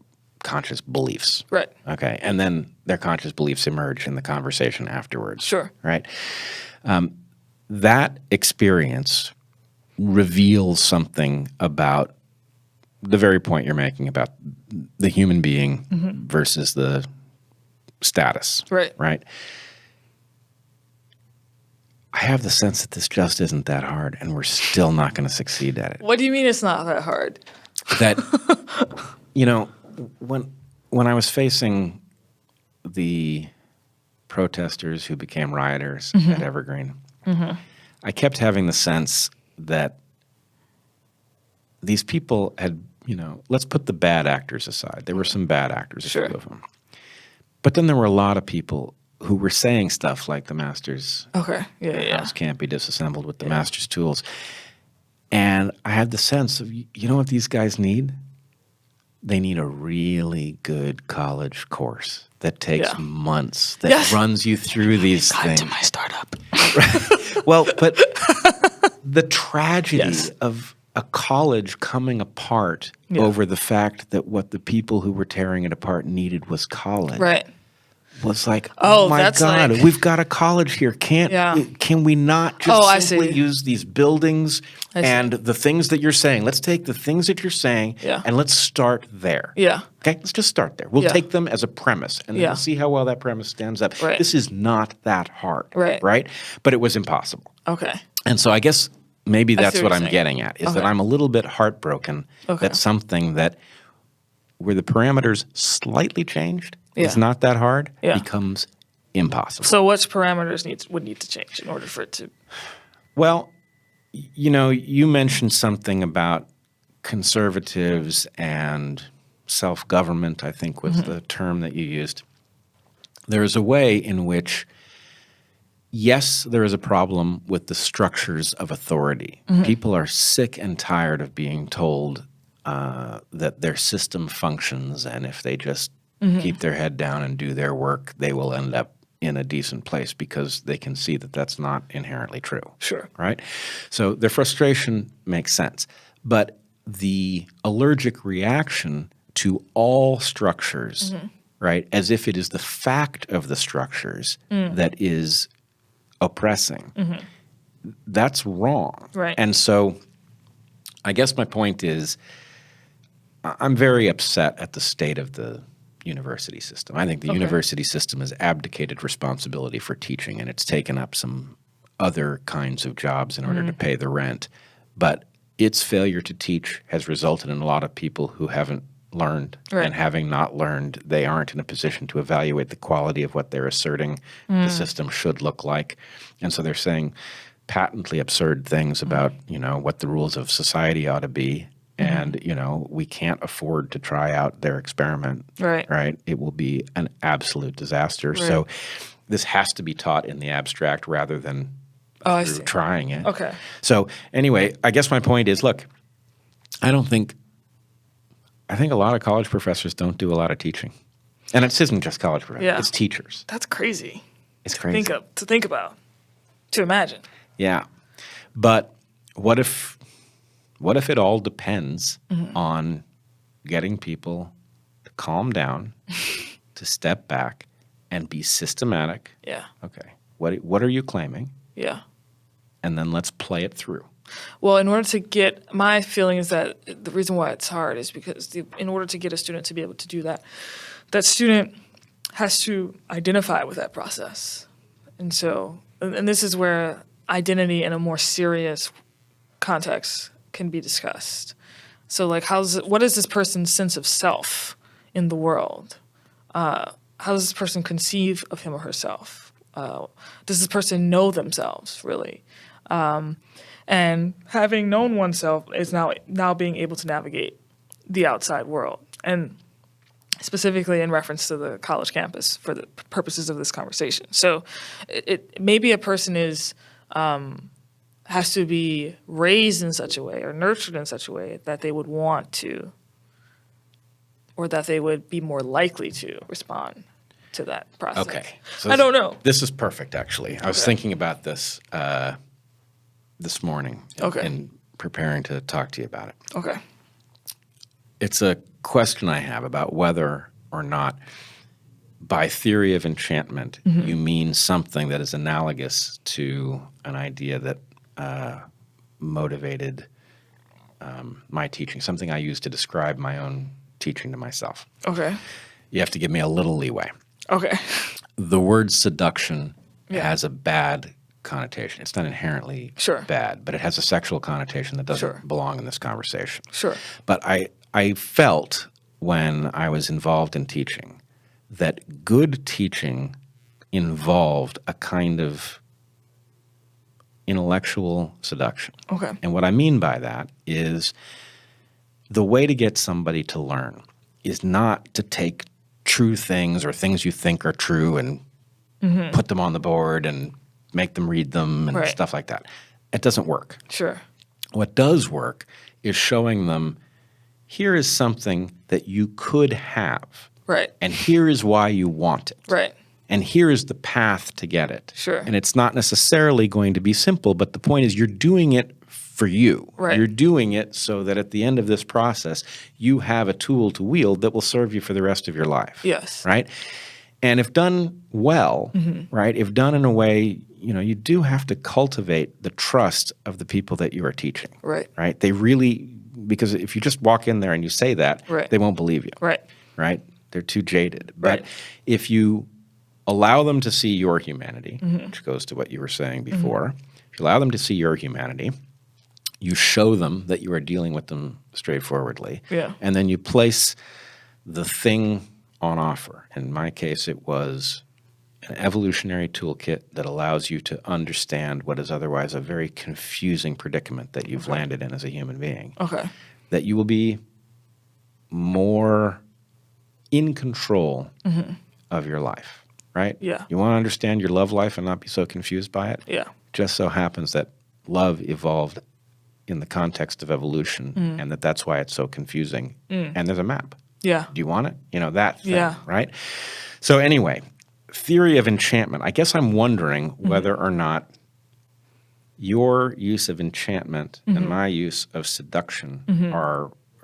conscious beliefs. Right. Okay. And then their conscious beliefs emerge in the conversation afterwards. Sure. Right. That experience reveals something about the very point you're making about the human being versus the status. Right. Right. I have the sense that this just isn't that hard, and we're still not going to succeed at it. What do you mean it's not that hard? That, you know, when I was facing the protesters who became rioters at Evergreen, I kept having the sense that these people had, let's put the bad actors aside. There were some bad actors, a few of them. But then there were a lot of people who were saying stuff like the master's house can't be disassembled with the master's tools. And I had the sense of, you know what these guys need? They need a really good college course that takes months, that runs you through these things. To my startup. Well, but the tragedy of a college coming apart over the fact that what the people who were tearing it apart needed was college. Right. Was like, oh my God, like, we've got a college here. Can we not just simply use these buildings and the things that you're saying? Let's take the things that you're saying and let's start there. Yeah. Okay, let's just start there. We'll take them as a premise and then we'll see how well that premise stands up. Right. This is not that hard, right? But it was impossible. Okay. And so I guess maybe that's what I'm getting at, is that I'm a little bit heartbroken that something that where the parameters slightly changed, it's not that hard, becomes impossible. So which parameters would need to change in order for it to? Well, you mentioned something about conservatives and self-government, I think was the term that you used. There is a way in which, yes, there is a problem with the structures of authority. People are sick and tired of being told that their system functions, and if they just keep their head down and do their work, they will end up in a decent place because they can see that that's not inherently true. Sure. Right? So their frustration makes sense. But the allergic reaction to all structures, right, as if it is the fact of the structures that is oppressing, that's wrong. Right. And so I guess my point is I'm very upset at the state of the university system. I think the university system has abdicated responsibility for teaching, and it's taken up some other kinds of jobs in order to pay the rent. But its failure to teach has resulted in a lot of people who haven't learned, and having not learned, they aren't in a position to evaluate the quality of what they're asserting the system should look like. And so they're saying patently absurd things about, what the rules of society ought to be. And, we can't afford to try out their experiment, right? It will be an absolute disaster. Right. So this has to be taught in the abstract rather than through trying it. Okay. So anyway, I guess my point is, look, I think a lot of college professors don't do a lot of teaching. And it isn't just college professors, it's teachers. That's crazy. It's crazy. To think about, to imagine. Yeah. But what if it all depends on getting people to calm down, to step back, and be systematic? Yeah. Okay. What are you claiming? Yeah. And then let's play it through. Well, in order to get, my feeling is that the reason why it's hard is because in order to get a student to be able to do that, that student has to identify with that process. And so, and this is where identity in a more serious context can be discussed. So like, what is this person's sense of self in the world? How does this person conceive of him or herself? Does this person know themselves, really? And having known oneself is now being able to navigate the outside world. And specifically in reference to the college campus for the purposes of this conversation. So maybe a person has to be raised in such a way or nurtured in such a way that they would want to, or that they would be more likely to respond to that process. Okay. So I don't know. This is perfect, actually. I was thinking about this this morning in preparing to talk to you about it. Okay. It's a question I have about whether or not by theory of enchantment you mean something that is analogous to an idea that motivated my teaching, something I use to describe my own teaching to myself. Okay. You have to give me a little leeway. Okay. The word seduction has a bad connotation. It's not inherently Sure. bad, but it has a sexual connotation that doesn't Sure. belong in this conversation. Sure. But I felt when I was involved in teaching that good teaching involved a kind of intellectual seduction. Okay. And what I mean by that is the way to get somebody to learn is not to take true things or things you think are true and put them on the board and make them read them and Right. stuff like that. It doesn't work. Sure. What does work is showing them, here is something that you could have, Right. and here is why you want it. Right. And here is the path to get it. Sure. And it's not necessarily going to be simple, but the point is you're doing it for you. Right. You're doing it so that at the end of this process, you have a tool to wield that will serve you for the rest of your life. Yes. Right? And if done well, right, if done in a way, you do have to cultivate the trust of the people that you are teaching. Right. Right? They really, because if you just walk in there and you say that, Right. they won't believe you. Right. Right? They're too jaded. Right. But if you allow them to see your humanity, which goes to what you were saying before, if you allow them to see your humanity, you show them that you are dealing with them straightforwardly, Yeah. and then you place the thing on offer. In my case, it was an evolutionary toolkit that allows you to understand what is otherwise a very confusing predicament that you've landed in as a human being. Okay. That you will be more in control of your life, right? Yeah. You want to understand your love life and not be so confused by it? Yeah. Just so happens that love evolved in the context of evolution and that's why it's so confusing. And there's a map. Yeah. Do you want it? That thing, Yeah. right? So anyway, theory of enchantment. I guess I'm wondering whether or not your use of enchantment and my use of seduction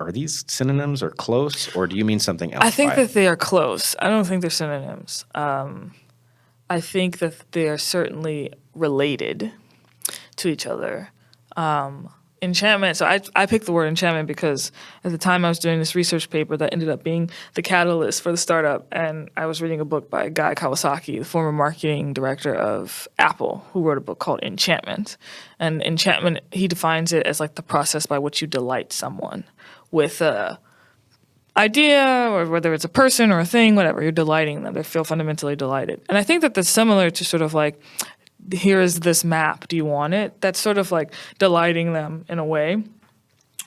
are these synonyms or close, or do you mean something else? I think by that it? they are close. I don't think they're synonyms. I think that they are certainly related to each other. Enchantment. So I picked the word enchantment because at the time I was doing this research paper that ended up being the catalyst for the startup, and I was reading a book by Guy Kawasaki, the former marketing director of Apple, who wrote a book called Enchantment. And enchantment, he defines it as like the process by which you delight someone with a idea, or whether it's a person or a thing, whatever, you're delighting them. They feel fundamentally delighted. And I think that that's similar to sort of like, here is this map. Do you want it? That's sort of like delighting them in a way.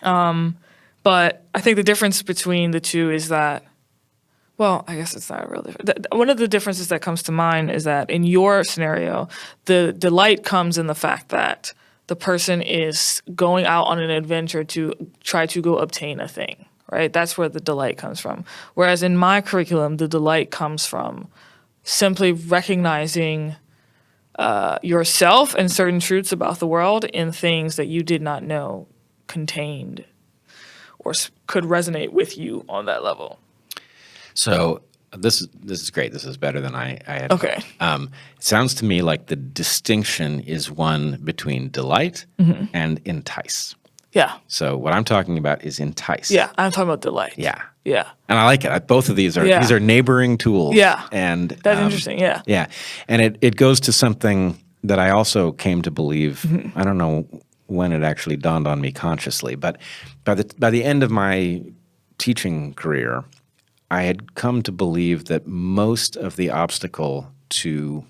But I think the difference between the two is that, well, I guess it's not a real difference. One of the differences that comes to mind is that in your scenario, the delight comes in the fact that the person is going out on an adventure to try to go obtain a thing, right? That's where the delight comes from. Whereas in my curriculum, the delight comes from simply recognizing yourself and certain truths about the world in things that you did not know contained or could resonate with you on that level. So this is great. This is better than I had. Okay. It sounds to me like the distinction is one between delight and entice. Yeah. So what I'm talking about is entice. Yeah. I'm talking about delight. Yeah. Yeah. And I like it. Both of these are neighboring tools. Yeah. And That's interesting. Yeah. Yeah. And it goes to something that I also came to believe. I don't know when it actually dawned on me consciously, but by the end of my teaching career, I had come to believe that most of the obstacle to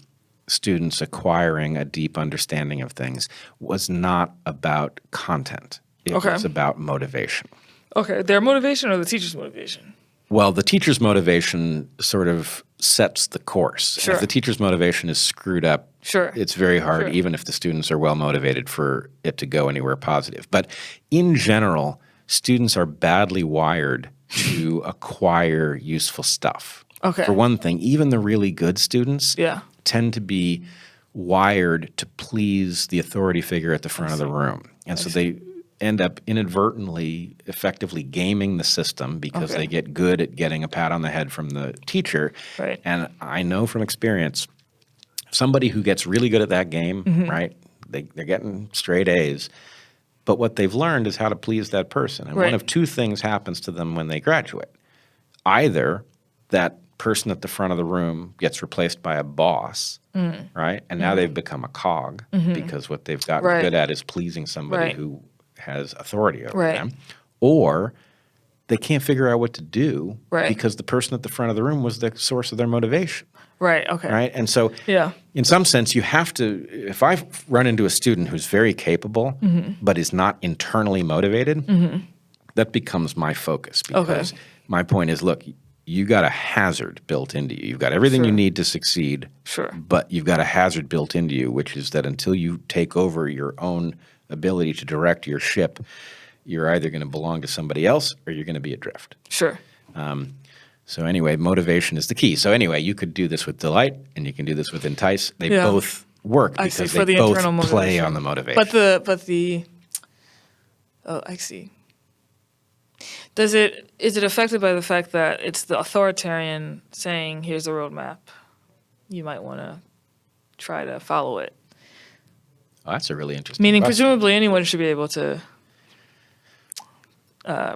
students acquiring a deep understanding of things was not about content. It was about motivation. Okay. Their motivation or the teacher's motivation? Well, the teacher's motivation sort of sets the course. Sure. If the teacher's motivation is screwed up, Sure. it's very hard, even if the students are well motivated, for it to go anywhere positive. But in general, students are badly wired to acquire useful stuff. Okay. For one thing, even the really good students tend to be wired to please the authority figure at the front of the room. And so they end up inadvertently, effectively gaming the system because they get good at getting a pat on the head from the teacher. Right. And I know from experience, somebody who gets really good at that game, right, they're getting straight A's. But what they've learned is how to please that person. And one of two things happens to them when they graduate. Either that person at the front of the room gets replaced by a boss, right? And now they've become a cog because what they've gotten Right. good at is pleasing somebody Right. who has authority over Right. them. Or they can't figure out what to do Right. because the person at the front of the room was the source of their motivation, Right. Okay. right? And so Yeah. in some sense, you have to – if I run into a student who's very capable but is not internally motivated, that becomes my focus because my point is, look, you got a hazard built into you. You've got everything you Sure. need to succeed, Sure. but you've got a hazard built into you, which is that until you take over your own ability to direct your ship, you're either going to belong to somebody else or you're going to be adrift. Sure. So anyway, motivation is the key. So anyway, you could do this with delight and you can do this with entice. They Yeah. both work I see, because for they the both internal play motivation. on the motivation. I see. Is it affected by the fact that it's the authoritarian saying, here's the roadmap, you might want to try to follow it? Oh, that's a really interesting Meaning, question. presumably, anyone should be able to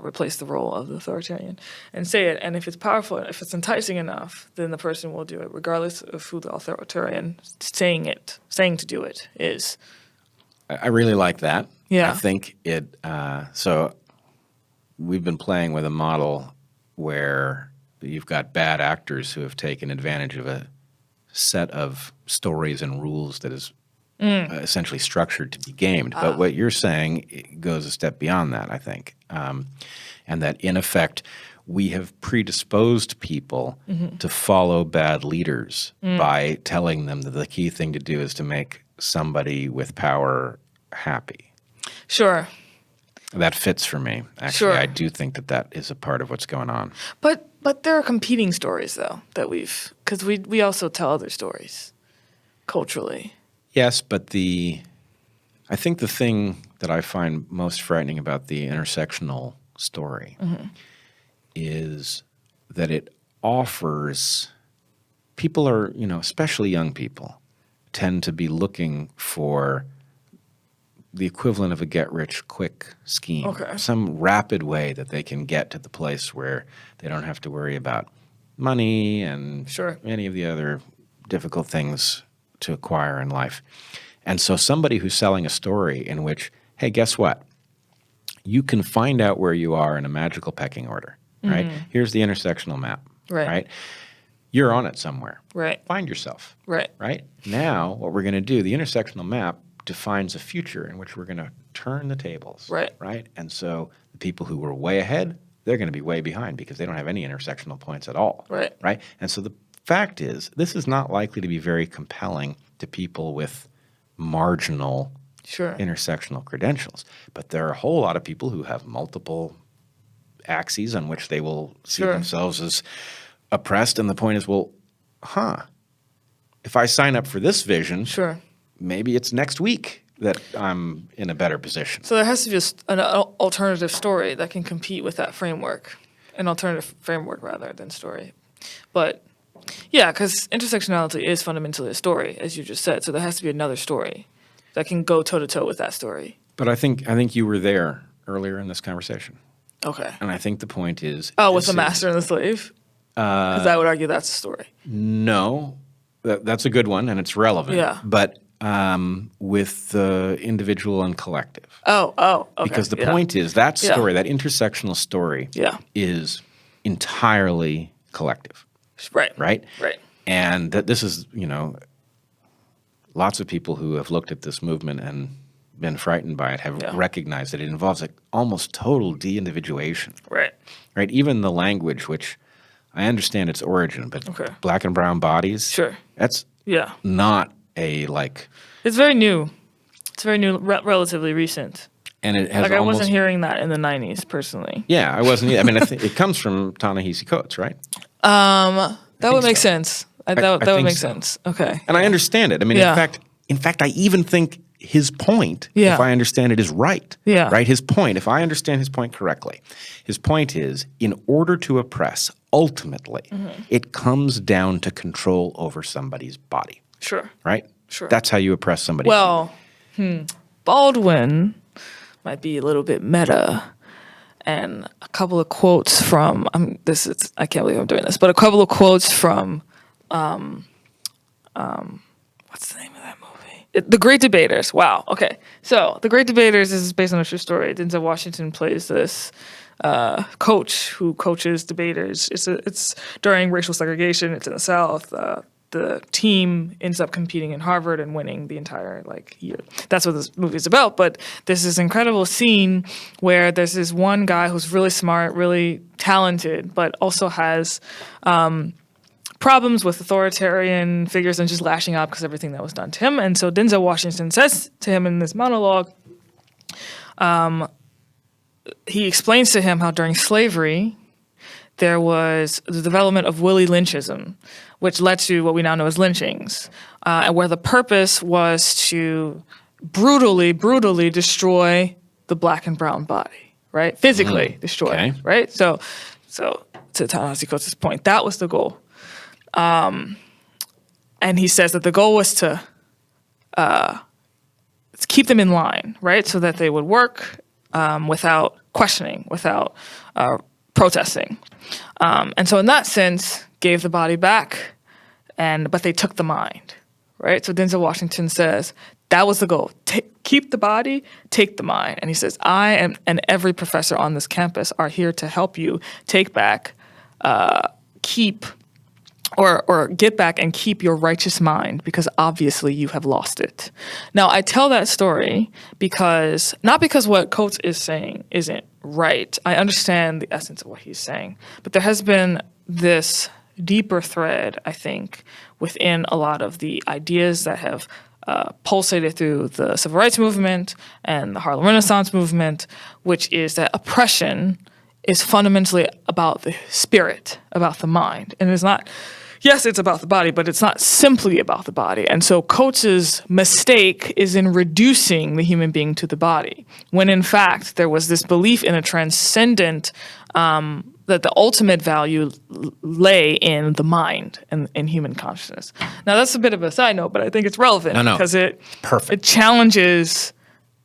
replace the role of the authoritarian and say it. And if it's powerful, if it's enticing enough, then the person will do it, regardless of who the authoritarian saying to do it is. I really like that. Yeah. I think it so we've been playing with a model where you've got bad actors who have taken advantage of a set of stories and rules that is essentially structured to be gamed. But what you're saying goes a step beyond that, I think, and that in effect we have predisposed people to follow bad leaders by telling them that the key thing to do is to make somebody with power happy. Sure. That fits for me. Actually, I do think that that is a part of what's going on. But there are competing stories, though, that because we also tell other stories culturally. Yes, but I think the thing that I find most frightening about the intersectional story is that it offers people are, especially young people, tend to be looking for the equivalent of a get-rich-quick scheme, Okay. some rapid way that they can get to the place where they don't have to worry about money and Sure. any of the other difficult things to acquire in life. And so somebody who's selling a story in which, hey, guess what? You can find out where you are in a magical pecking order, right? Here's the intersectional map, Right. You're on it somewhere. Right. Find yourself. Right. Right? Now, what we're going to do, the intersectional map defines a future in which we're going to turn the tables. Right. Right? And so the people who were way ahead, they're going to be way behind because they don't have any intersectional points at all. Right. Right? And so the fact is, this is not likely to be very compelling to people with marginal Sure. intersectional credentials. But there are a whole lot of people who have multiple axes on which they will see Sure. themselves as oppressed. And the point is, well, if I sign up for this vision, Sure. maybe it's next week that I'm in a better position. So there has to be an alternative story that can compete with that framework, an alternative framework rather than story. But yeah, because intersectionality is fundamentally a story, as you just said. So there has to be another story that can go toe to toe with that story. But I think you were there earlier in this conversation, Okay. and I think the point is, With the master and the slave, because I would argue that's a story. No, that's a good one, and it's relevant. Yeah. But with the individual and collective. Okay. Because the Yeah. point is that Yeah. story, that intersectional story, Yeah. is entirely collective, Right. right? Right. And that this is, lots of people who have looked at this movement and been frightened by it have Yeah. recognized that it involves almost total de-individuation, Right. right? Even the language, which I understand its origin, but Okay. black and brown bodies, Sure. that's Yeah. not It's very new. It's very new, relatively recent. and it has I almost, wasn't hearing that in the 90s, personally. yeah, I wasn't. I mean, I think it comes from Ta-Nehisi Coates, right? That would make so. sense. That would think make so. sense. Okay. And I understand it. I mean, Yeah. in fact, I even think his point, Yeah. if I understand it, is right. Yeah. Right? His point, if I understand his point correctly, his point is, in order to oppress, ultimately, it comes down to control over somebody's body. Sure. Right? Sure. That's how you oppress somebody. Well, Baldwin might be a little bit meta and a couple of quotes from I can't believe I'm doing this, but a couple of quotes from what's the name of that movie? The Great Debaters. Wow. Okay. So The Great Debaters is based on a true story. Denzel Washington plays this coach who coaches debaters. It's during racial segregation. It's in the South. The team ends up competing in Harvard and winning the entire year. That's what this movie is about. But there's this incredible scene where there's this one guy who's really smart, really talented, but also has problems with authoritarian figures and just lashing out because everything that was done to him. And so Denzel Washington says to him in this monologue, he explains to him how during slavery there was the development of Willie Lynchism, which led to what we now know as lynchings, and where the purpose was to brutally destroy the black and brown body, right? Physically destroy, Okay. right? So to Ta-Nehisi Coates' point, that was the goal. And he says that the goal was to keep them in line, right? So that they would work without questioning, without protesting. And so in that sense, gave the body back, but they took the mind, right? So Denzel Washington says, that was the goal. Keep the body, take the mind. And he says, I am, and every professor on this campus are here to help you take back, keep, or get back and keep your righteous mind, because obviously you have lost it. Now, I tell that story because, not because what Coates is saying isn't right. I understand the essence of what he's saying. But there has been this deeper thread, I think, within a lot of the ideas that have pulsated through the civil rights movement and the Harlem Renaissance movement, which is that oppression is fundamentally about the spirit, about the mind. And it's not, yes, it's about the body, but it's not simply about the body. And so Coates's mistake is in reducing the human being to the body, when in fact there was this belief in a transcendent, that the ultimate value lay in the mind and in human consciousness. Now that's a bit of a side note, but I think it's relevant because it challenges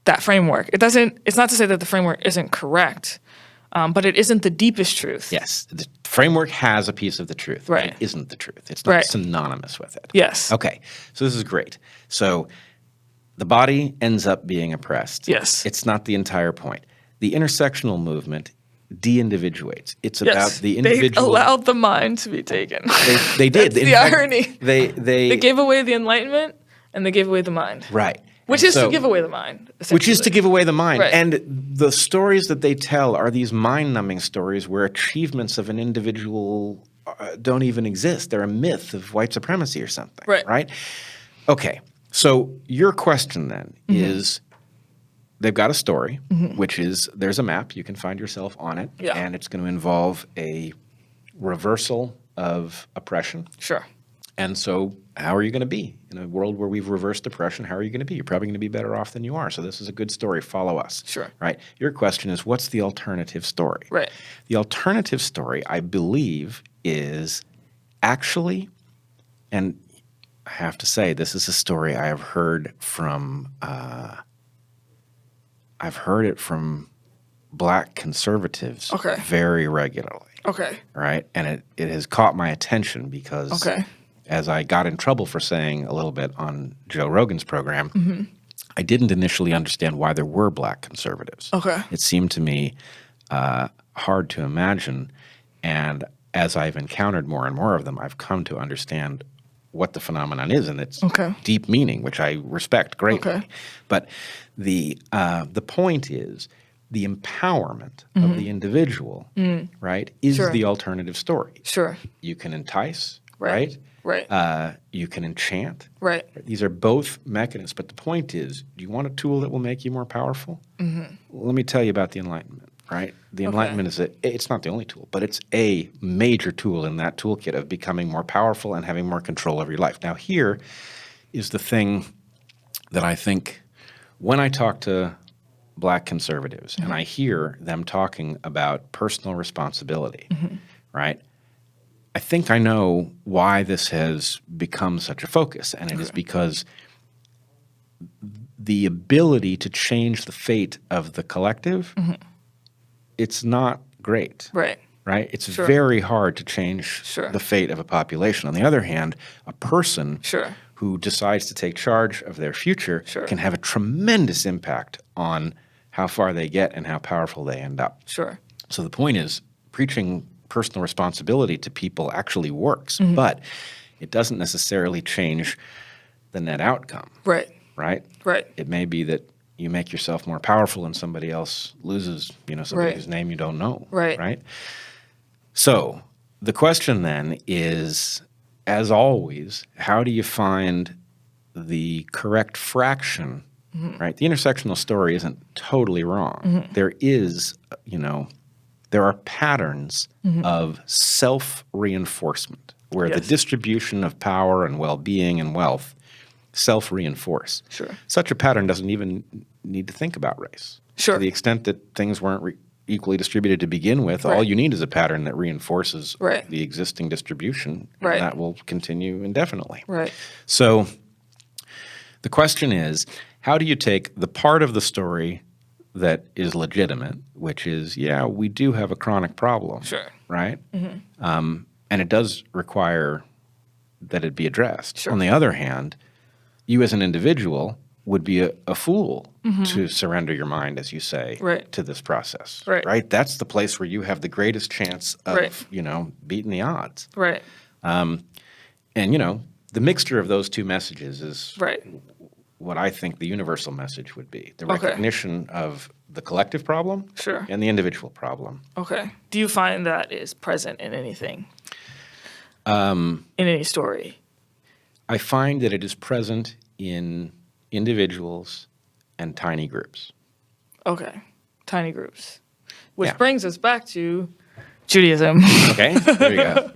that framework. It's not to say that the framework isn't correct, but it isn't the deepest truth. Yes. The framework has a piece of the truth. Right. It isn't the truth. It's not synonymous with it. Yes. Okay. So this is great. So the body ends up being oppressed. Yes. It's not the entire point. The intersectional movement de-individuates. It's about the individual. They allowed the mind to be taken. They did. That's the irony. They gave away the Enlightenment and they gave away the mind. Right. Which is to give away the mind. Which is to give away the mind. Right. And the stories that they tell are these mind-numbing stories where achievements of an individual don't even exist. They're a myth of white supremacy or something. Right? Okay. So your question then is, they've got a story, which is there's a map. You can find yourself on it. Yeah. And it's going to involve a reversal of oppression. Sure. And so how are you going to be? In a world where we've reversed oppression, how are you going to be? You're probably going to be better off than you are. So this is a good story. Follow us. Sure. Right? Your question is, what's the alternative story? Right. The alternative story, I believe, is actually, and I have to say, this is a story I have heard from Black conservatives very regularly. Okay. Right? And it has caught my attention because as I got in trouble for saying a little bit on Joe Rogan's program, I didn't initially understand why there were Black conservatives. Okay. It seemed to me hard to imagine. And as I've encountered more and more of them, I've come to understand what the phenomenon is and its deep meaning, which I respect greatly. Okay. But the point is the empowerment of the individual, right, is the alternative story. Sure. You can entice, right? Right. You can enchant. Right. These are both mechanisms. But the point is, do you want a tool that will make you more powerful? Let me tell you about the Enlightenment, right? The Enlightenment is it's not the only tool, but it's a major tool in that toolkit of becoming more powerful and having more control over your life. Now, here is the thing that I think when I talk to Black conservatives and I hear them talking about personal responsibility, right? I think I know why this has become such a focus, and it is because the ability to change the fate of the collective it's not great. Right. Right? It's very hard to change the fate of a population. On the other hand, a person who decides to take charge of their future can have a tremendous impact on how far they get and how powerful they end up. Sure. So the point is, preaching personal responsibility to people actually works, but it doesn't necessarily change the net outcome. Right. Right? Right. It may be that you make yourself more powerful and somebody else loses, somebody whose name you don't know. Right. Right? So the question then is, as always, how do you find the correct fraction, right? The intersectional story isn't totally wrong. There is, there are patterns of self-reinforcement where the distribution of power and well-being and wealth self-reinforce. Sure. Such a pattern doesn't even need to think about race. Sure. To the extent that things weren't equally distributed to begin with, all you need is a pattern that reinforces the existing distribution, and that will continue indefinitely. Right. So the question is, how do you take the part of the story that is legitimate, which is, we do have a chronic problem, right? And it does require that it be addressed. Sure. On the other hand, you as an individual would be a fool to surrender your mind, as you say, to this process. Right? That's the place where you have the greatest chance of, beating the odds. Right. And, the mixture of those two messages is what I think the universal message would be. The recognition of the collective problem and the individual problem. Okay. Do you find that is present in anything? In any story? I find that it is present in individuals and tiny groups. Okay. Tiny groups. Which brings us back to Judaism. Okay, there you go.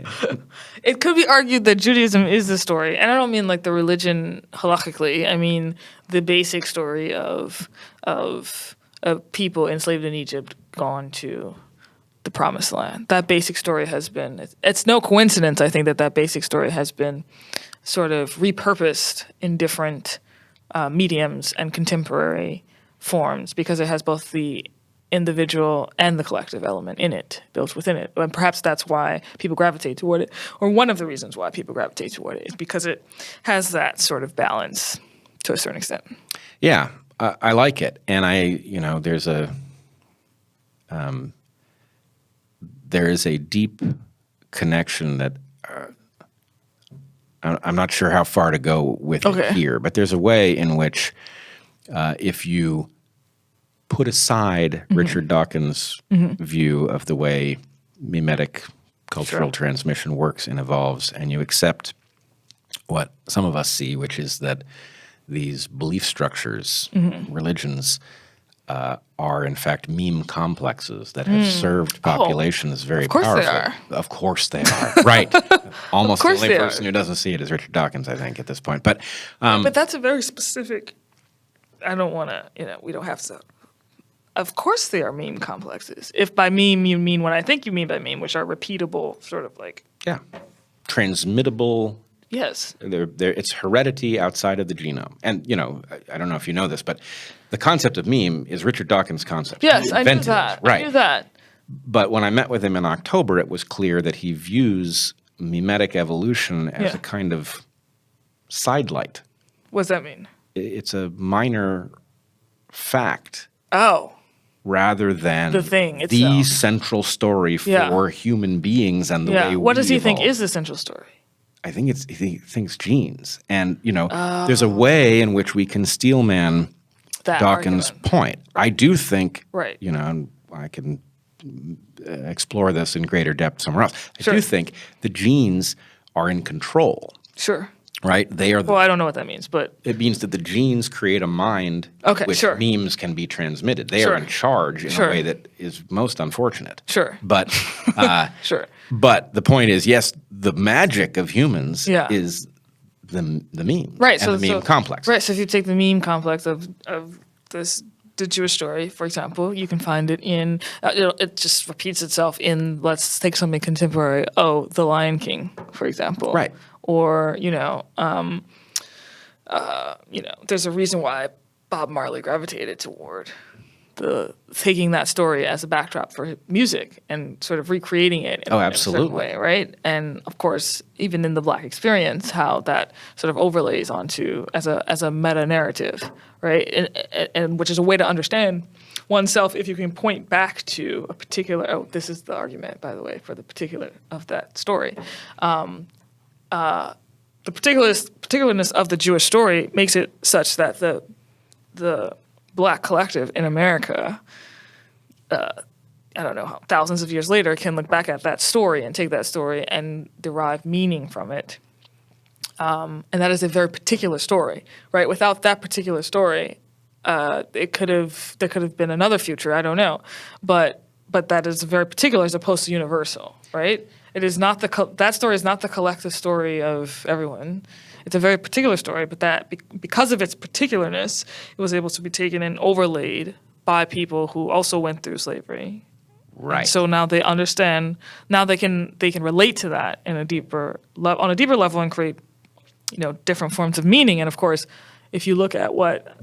It could be argued that Judaism is the story. And I don't mean like the religion halakhically. I mean the basic story of people enslaved in Egypt gone to the promised land. That basic story has been, it's no coincidence, I think, that basic story has been sort of repurposed in different mediums and contemporary forms because it has both the individual and the collective element in it, built within it. And perhaps that's why people gravitate toward it, or one of the reasons why people gravitate toward it is because it has that sort of balance to a certain extent. Yeah, I like it. And there is a deep connection that I'm not sure how far to go with it here, but there's a way in which if you put aside Richard Dawkins' view of the way mimetic cultural transmission works and evolves, and you accept what some of us see, which is that these belief structures, religions, are in fact meme complexes that have served populations very powerfully. Of course they are. Right. Almost the only person who doesn't see it is Richard Dawkins, I think, at this point. But that's a very specific, I don't want to, we don't have to. Of course they are meme complexes. If by meme you mean what I think you mean by meme, which are repeatable, sort of like. Yeah. Transmittable. Yes. It's heredity outside of the genome. And, I don't know if you know this, but the concept of meme is Richard Dawkins' concept. Yes, I knew that. Right. I knew that. But when I met with him in October, it was clear that he views mimetic evolution as a kind of sidelight. What does that mean? It's a minor fact. Oh. Rather than the thing itself. The central story for human beings and the way we What does he evolve. think is the central story? I think he thinks genes. And, there's a way in which we can steelman Dawkins' point. I do think, and I can explore this in greater depth somewhere else. I do think the genes are in control. Sure. Right? They are. Well, I don't know what that means, but it means that the genes create a mind which memes can be transmitted. They are in charge in a way that is most unfortunate. Sure. But But the point is, yes, the magic of humans is the meme, right? And the meme complex, right? So if you take the meme complex of the Jewish story, for example, you can find it in it just repeats itself in, let's take something contemporary. Oh, The Lion King, for example, right? Or there's a reason why Bob Marley gravitated toward taking that story as a backdrop for music and sort of recreating it in a certain way, right? And of course, even in the Black experience, how that sort of overlays onto as a meta narrative, right? And which is a way to understand oneself if you can point back to a particular. Oh, this is the argument, by the way, for the particular of that story. The particularness of the Jewish story makes it such that the Black collective in America, I don't know how, thousands of years later, can look back at that story and take that story and derive meaning from it. And that is a very particular story, right? Without that particular story, there could have been another future. I don't know, but that is very particular as opposed to universal, right? It is not that story is not the collective story of everyone. It's a very particular story, but that because of its particularness, it was able to be taken and overlaid by people who also went through slavery. Right. And so now they understand. Now they can relate to that in a deeper level and create, different forms of meaning. And of course, if you look at what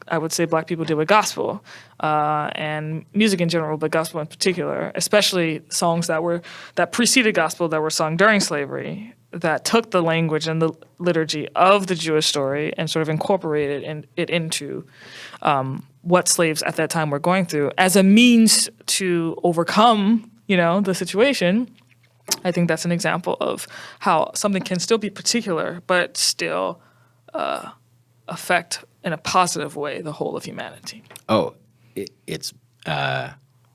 I would say Black people did with gospel and music in general, but gospel in particular, especially songs that preceded gospel that were sung during slavery, that took the language and the liturgy of the Jewish story and sort of incorporated it into what slaves at that time were going through as a means to overcome, the situation. I think that's an example of how something can still be particular, but still affect in a positive way the whole of humanity. Oh, it's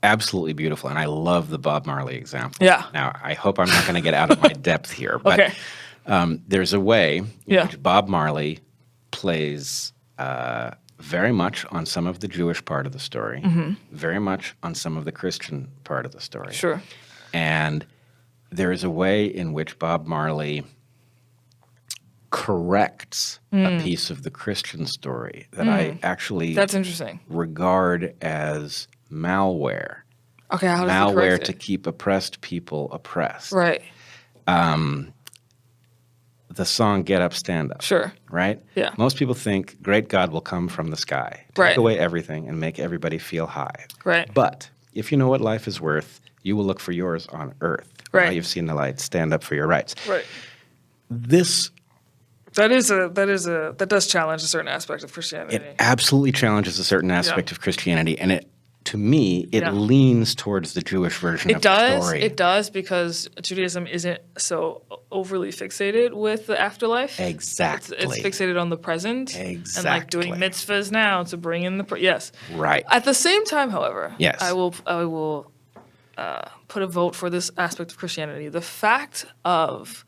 absolutely beautiful, and I love the Bob Marley example. Yeah. Now, I hope I'm not going to get out of my depth here, but Okay. There's a way in which Bob Marley plays very much on some of the Jewish part of the story, very much on some of the Christian part of the story. Sure. And there is a way in which Bob Marley corrects a piece of the Christian story that I actually That's interesting. regard as malware. Okay, how does he Malware correct to it? keep oppressed people oppressed. Right. The song Get Up, Stand Up. Sure. Right? Yeah. Most people think great God will come from the sky, take Right. away everything and make everybody feel high. Right. But if you know what life is worth, you will look for yours on earth. Right. Now you've seen the light, stand up for your rights. Right. This That does challenge a certain aspect of Christianity. It absolutely challenges a certain aspect of Christianity, and to me, it leans towards the Jewish version of the story. It does, because Judaism isn't so overly fixated with the afterlife. Exactly. It's fixated on the present. Exactly. And like doing mitzvahs now to bring in the yes. Right. At the same time, however, Yes. I will put a vote for this aspect of Christianity. The fact of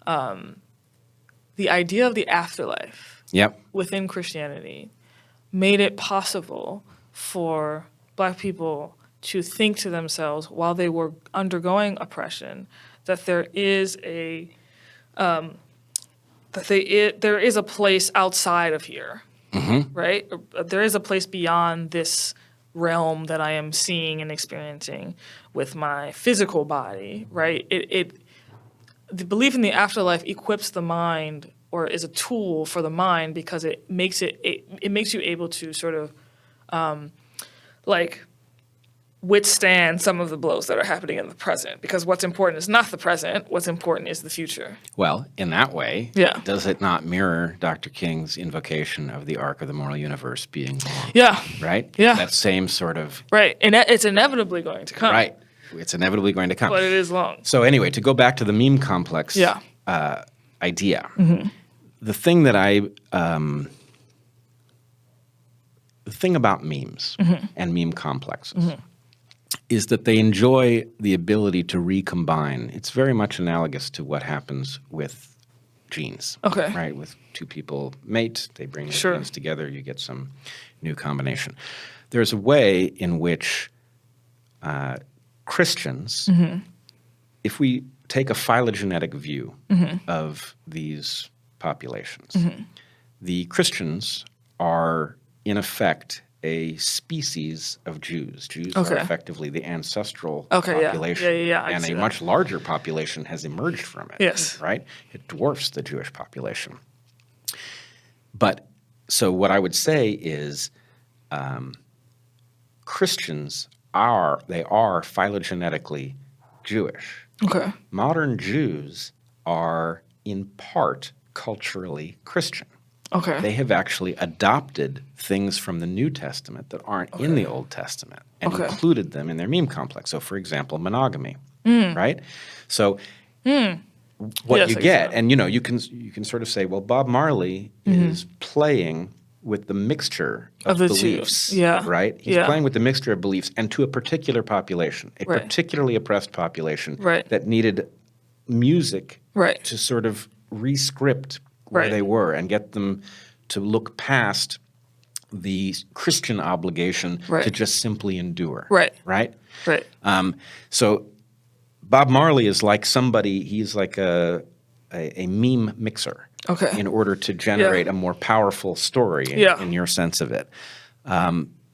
the idea of the afterlife within Christianity made it possible for Black people to think to themselves while they were undergoing oppression that there is a there is a place outside of here, right? There is a place beyond this realm that I am seeing and experiencing with my physical body, right? The belief in the afterlife equips the mind, or is a tool for the mind, because it makes you able to sort of withstand some of the blows that are happening in the present. Because what's important is not the present. What's important is the future. Well, in that way, Yeah. does it not mirror Dr. King's invocation of the arc of the moral universe being long? Yeah. Right? Yeah. That same sort of... Right. And it's inevitably going to come. Right. It's inevitably going to come. But it is long. So anyway, to go back to the meme complex idea, the thing that the thing about memes and meme complexes is that they enjoy the ability to recombine. It's very much analogous to what happens with genes. Okay. Right? With two people mate, they bring their genes together, you get some new combination. There's a way in which Christians, if we take a phylogenetic view of these populations, the Christians are, in effect, a species of Jews. Jews are effectively the ancestral population. And a much larger population has emerged from it. Yes. Right? It dwarfs the Jewish population. But so what I would say is Christians are phylogenetically Jewish. Okay. Modern Jews are in part culturally Christian. Okay. They have actually adopted things from the New Testament that aren't in the Old Testament and included them in their meme complex. So, for example, monogamy, right? So what Yes, you I get, see. and you can sort of say, well, Bob Marley is playing with the mixture of the two. beliefs, Yeah. right? He's Yeah. playing with the mixture of beliefs and to a particular population, a Right. particularly oppressed population Right. that needed music Right. to sort of re-script where Right. they were and get them to look past the Christian obligation to Right. just simply endure. Right. Right? Right. So Bob Marley is like somebody, he's like a meme mixer Okay. in order to generate a more powerful story in your sense of it.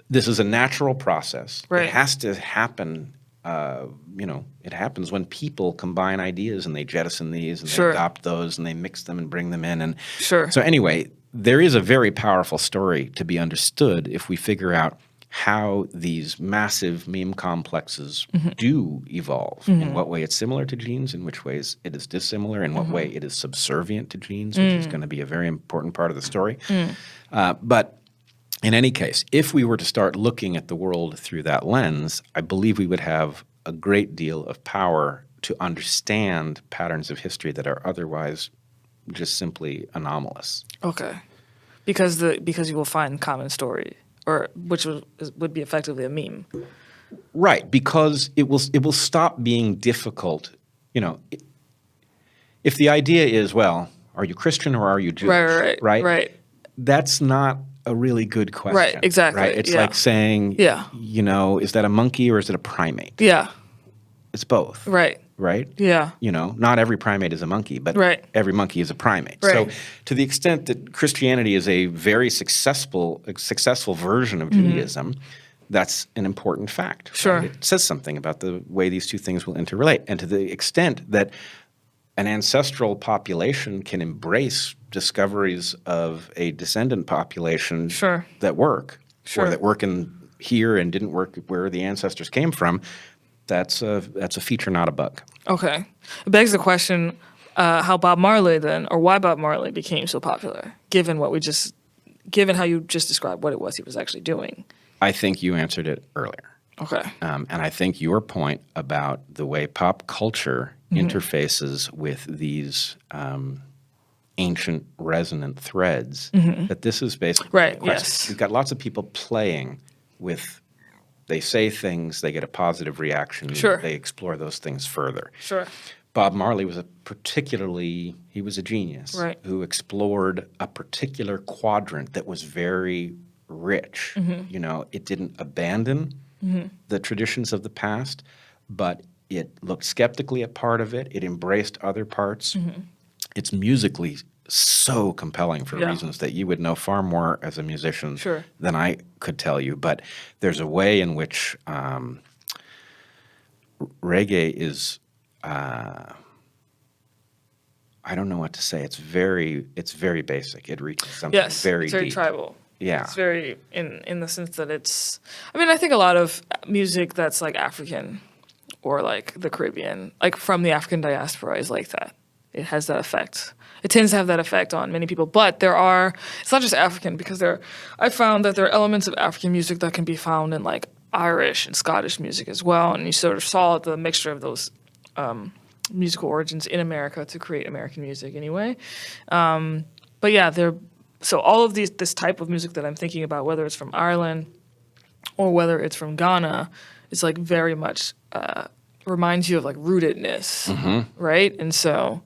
This is a natural process. Right. It has to happen. It happens when people combine ideas and they jettison these and they adopt those and they mix them and bring them in. And so anyway, there is a very powerful story to be understood if we figure out how these massive meme complexes do evolve, in what way it's similar to genes, in which ways it is dissimilar, in what way it is subservient to genes, which is going to be a very important part of the story. But in any case, if we were to start looking at the world through that lens, I believe we would have a great deal of power to understand patterns of history that are otherwise just simply anomalous. Okay. Because you will find common story, or which would be effectively a meme. Right, because it will stop being difficult. If the idea is, well, are you Christian or are you Jewish? Right. That's not a really good question. Right, exactly. Right? It's like saying, is that a monkey or is it a primate? Yeah. It's both. Right. Right? Yeah. Not every primate is a monkey, but every monkey is a primate. Right. So to the extent that Christianity is a very successful version of Judaism, that's an important fact. Sure. Right? It says something about the way these two things will interrelate. And to the extent that an ancestral population can embrace discoveries of a descendant population that work, or that work in here and didn't work where the ancestors came from, that's a feature, not a bug. Okay. It begs the question, how Bob Marley then, or why Bob Marley became so popular, given how you just described what it was he was actually doing. I think you answered it earlier. Okay. And I think your point about the way pop culture interfaces with these ancient resonant threads, that this is basically right. the question. Yes. You've got lots of people playing with, they say things, they get a positive reaction, they explore those things further. Sure. Bob Marley was he was a genius who explored a particular quadrant that was very rich. It didn't abandon the traditions of the past, but it looked skeptically at part of it. It embraced other parts. It's musically so compelling for reasons that you would know far more as a musician than I could tell you. But there's a way in which reggae is, I don't know what to say. It's very basic. It reaches something very it's very deep. Tribal. Yeah. It's very in the sense that I think a lot of music that's like African or like the Caribbean, like from the African diaspora is like that. It has that effect. It tends to have that effect on many people. But it's not just African, because I found that there are elements of African music that can be found in like Irish and Scottish music as well. And you sort of saw the mixture of those musical origins in America to create American music anyway. But yeah, so all of this type of music that I'm thinking about, whether it's from Ireland or whether it's from Ghana, it's like very much reminds you of like rootedness, right? And so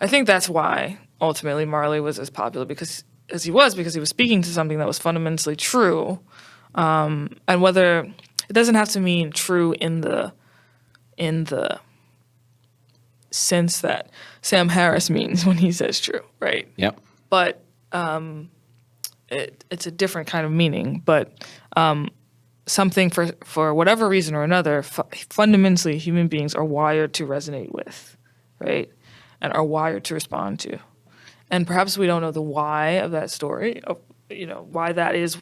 I think that's why ultimately Marley was as popular because he was speaking to something that was fundamentally true, and whether it doesn't have to mean true in the sense that Sam Harris means when he says true, right? Yep. But it's a different kind of meaning, but something for whatever reason or another, fundamentally human beings are wired to resonate with, right? And are wired to respond to. And perhaps we don't know the why of that story, of, why that is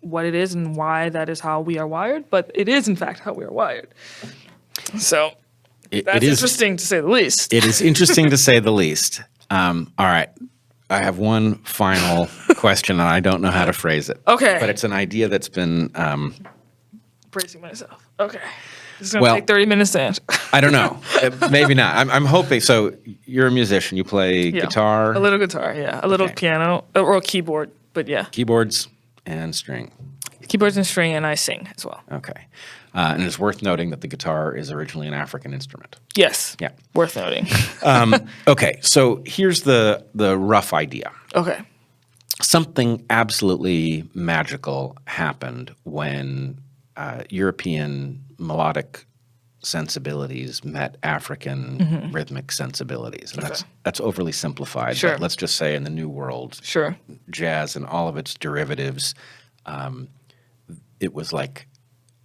what it is and why that is how we are wired, but it is in fact how we are wired. So that's interesting to say the least. It is interesting to say the least. All right. I have one final question, and I don't know how to phrase it. Okay. But it's an idea that's been... bracing myself. Okay. This is going to take 30 minutes to answer. I don't know. Maybe not. I'm hoping. So you're a musician. You play guitar? A little guitar, yeah. A little piano, or a keyboard, but yeah. Keyboards and string. Keyboards and string, and I sing as well. Okay. And it's worth noting that the guitar is originally an African instrument. Yes. Yeah. Worth noting. Okay. So here's the rough idea. Okay. Something absolutely magical happened when European melodic sensibilities met African rhythmic sensibilities. And that's overly simplified. Sure. But let's just say in the New World, Sure. jazz and all of its derivatives, it was like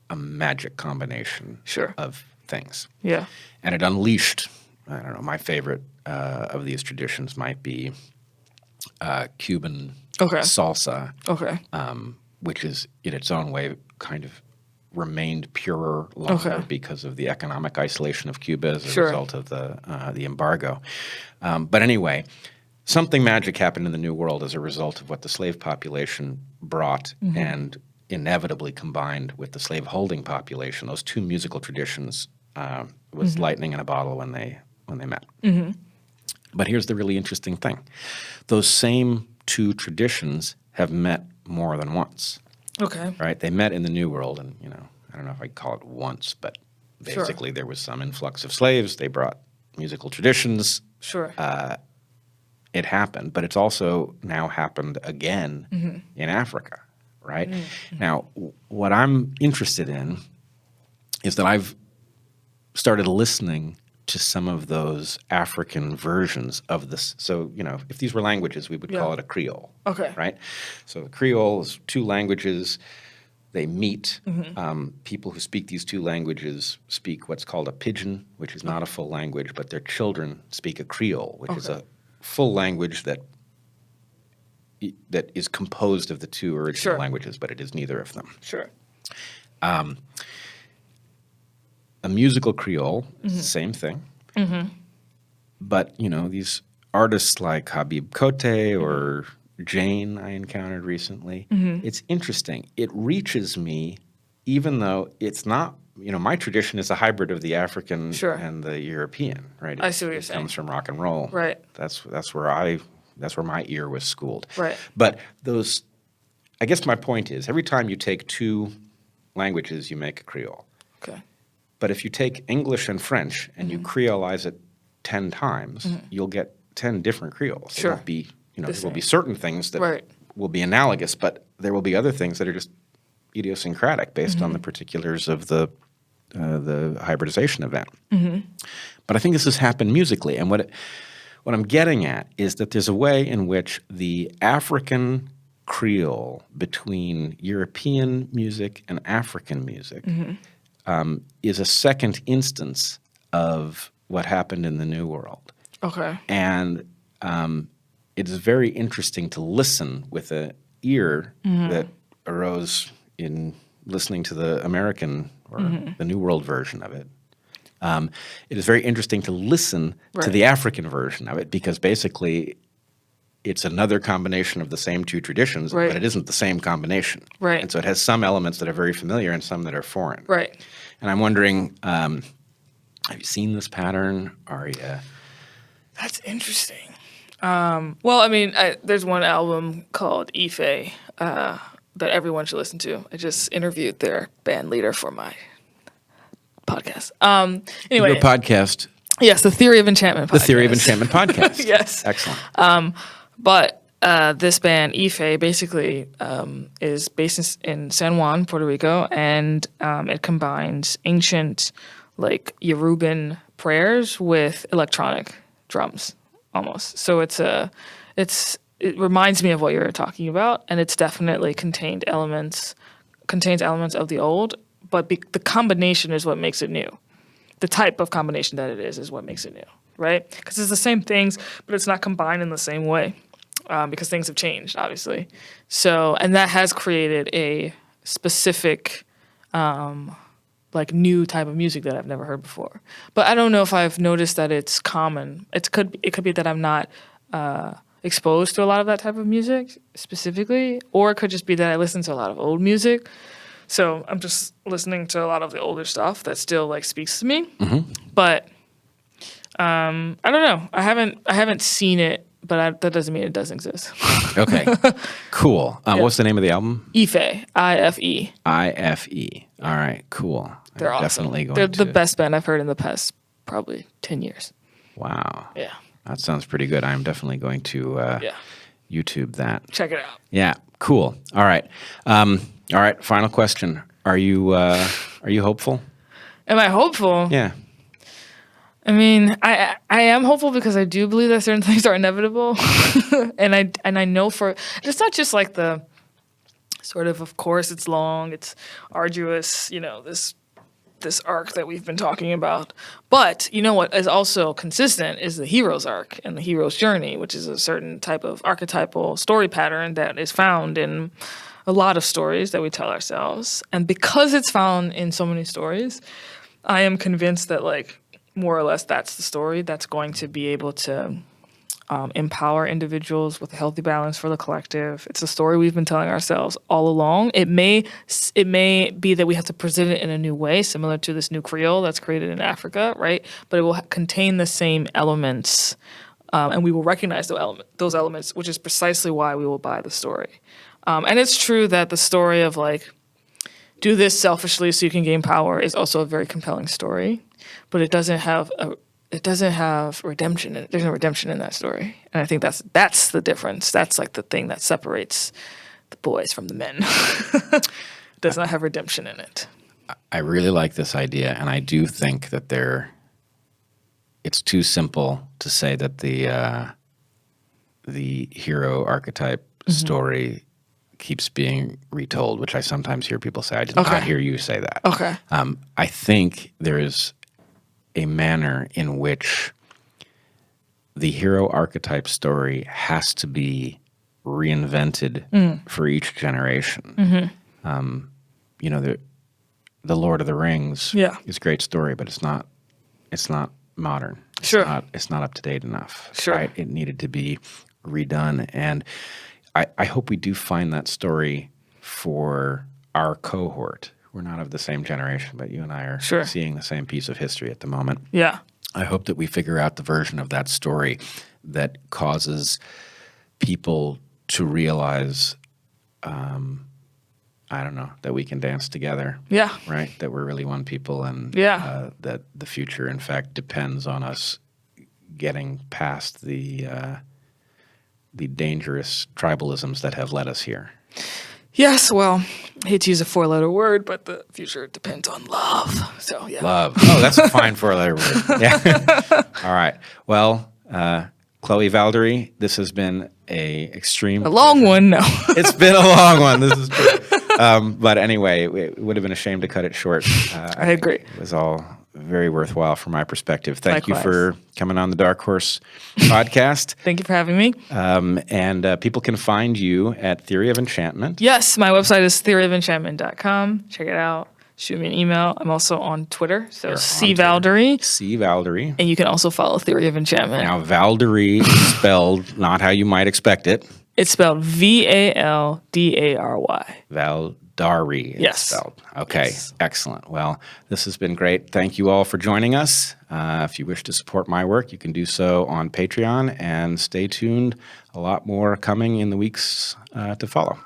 a magic combination of things. Yeah. And it unleashed, I don't know, my favorite of these traditions might be Cuban salsa, which is in its own way kind of remained purer longer because of the economic isolation of Cuba as a result of the embargo. But anyway, something magic happened in the New World as a result of what the slave population brought and inevitably combined with the slave-holding population. Those two musical traditions was lightning in a bottle when they met. But here's the really interesting thing. Those same two traditions have met more than once. Okay. Right? They met in the New World, and, I don't know if I'd call it once, but basically there was some influx of slaves. They brought musical traditions. Sure. It happened, but it's also now happened again in Africa, right? Now, what I'm interested in is that I've started listening to some of those African versions of this. So, if these were languages, we would call it a Creole. Okay. Right? So the Creole is two languages. They meet. People who speak these two languages speak what's called a pidgin, which is not a full language, but their children speak a Creole, which is a full language that is composed of the two original languages, but it is neither of them. Sure. A musical Creole is the same thing. But, these artists like Habib Kote or Jane I encountered recently, it's interesting. It reaches me even though it's not, my tradition is a hybrid of the African and the European, right? I see what you're saying. It comes from rock and roll. Right. That's where my ear was schooled. Right. But I guess my point is, every time you take two languages, you make a Creole. Okay. But if you take English and French and you Creolize it 10 times, you'll get 10 different Creoles. Sure. There will be, there will be certain things that will be analogous, but there will be other things that are just idiosyncratic based on the particulars of the hybridization event. But I think this has happened musically, and what I'm getting at is that there's a way in which the African Creole between European music and African music is a second instance of what happened in the New World. Okay. And it is very interesting to listen with an ear that arose in listening to the American or the New World version of it. It is very interesting to listen to the African version of it because basically it's another combination of the same two traditions, but it isn't the same combination. Right. And so it has some elements that are very familiar and some that are foreign. Right. And I'm wondering, have you seen this pattern? Are you? That's interesting. Well, I mean, there's one album called Ife that everyone should listen to. I just interviewed their band leader for my podcast. Anyway, Your podcast? Yes, the Theory of Enchantment podcast. The Theory of Enchantment podcast. Yes. Excellent. But this band, Ife, basically is based in San Juan, Puerto Rico, and it combines ancient, like, Yoruban prayers with electronic drums, almost. So it reminds me of what you're talking about, and it's definitely contains elements of the old, but the combination is what makes it new. The type of combination that it is what makes it new, right? Because it's the same things, but it's not combined in the same way. because things have changed, obviously. So, and that has created a specific, like new type of music that I've never heard before. But I don't know if I've noticed that it's common. It could be that I'm not exposed to a lot of that type of music specifically, or it could just be that I listen to a lot of old music. So I'm just listening to a lot of the older stuff that still like speaks to me. But I don't know. I haven't seen it, but that doesn't mean it doesn't exist. Okay, cool. What's the name of the album? Ife, I-F-E. I-F-E. All right, cool. They're I'm awesome. definitely going They're to. the best band I've heard in the past probably 10 years. Wow. Yeah. That sounds pretty good. I'm definitely going to YouTube that. Check it out. Yeah, cool. All right. All right, final question. Are you hopeful? Am I hopeful? Yeah. I mean, I am hopeful because I do believe that certain things are inevitable, and I know it's not just like the sort of course it's long, it's arduous, this arc that we've been talking about. But you know what is also consistent is the hero's arc and the hero's journey, which is a certain type of archetypal story pattern that is found in a lot of stories that we tell ourselves. And because it's found in so many stories, I am convinced that like more or less that's the story that's going to be able to empower individuals with a healthy balance for the collective. It's a story we've been telling ourselves all along. It may be that we have to present it in a new way, similar to this new Creole that's created in Africa, right? But it will contain the same elements, and we will recognize those elements, which is precisely why we will buy the story. And it's true that the story of like, do this selfishly so you can gain power is also a very compelling story, but it doesn't have redemption. There's no redemption in that story, and I think that's the difference. That's like the thing that separates the boys from the men. It does not have redemption in it. I really like this idea, and I do think that it's too simple to say that the hero archetype story keeps being retold, which I sometimes hear people say. I did not hear you say that. Okay. I think there is a manner in which the hero archetype story has to be reinvented for each generation. The Lord of the Rings is a great story, but it's not modern. It's not up to date enough. Sure. Right? It needed to be redone. And I hope we do find that story for our cohort. We're not of the same generation, but you and I are seeing the same piece of history at the moment. Yeah. I hope that we figure out the version of that story that causes people to realize, that we can dance together. Yeah. Right? That we're really one people, and that the future, in fact, depends on us getting past the dangerous tribalisms that have led us here. Yes, well, I hate to use a 4-letter word, but the future depends on love. So, yeah. Love. Oh, that's a fine 4-letter word. Yeah. All right. Well, Chloé Valdary, this has been a long one, no. It's been a long one. This is true. But anyway, it would have been a shame to cut it short. I agree. It was all very worthwhile from my perspective. Thank Likewise. you for coming on the DarkHorse podcast. Thank you for having me. And people can find you at Theory of Enchantment. Yes, my website is theoryofenchantment.com. Check it out. Shoot me an email. I'm also on Twitter, so C Valdary. C Valdary. And you can also follow Theory of Enchantment. Now, Valdary is spelled not how you might expect it. It's spelled Valdary. Valdary is spelled. Okay, yes. Excellent. Well, this has been great. Thank you all for joining us. If you wish to support my work, you can do so on Patreon, and stay tuned. A lot more coming in the weeks to follow.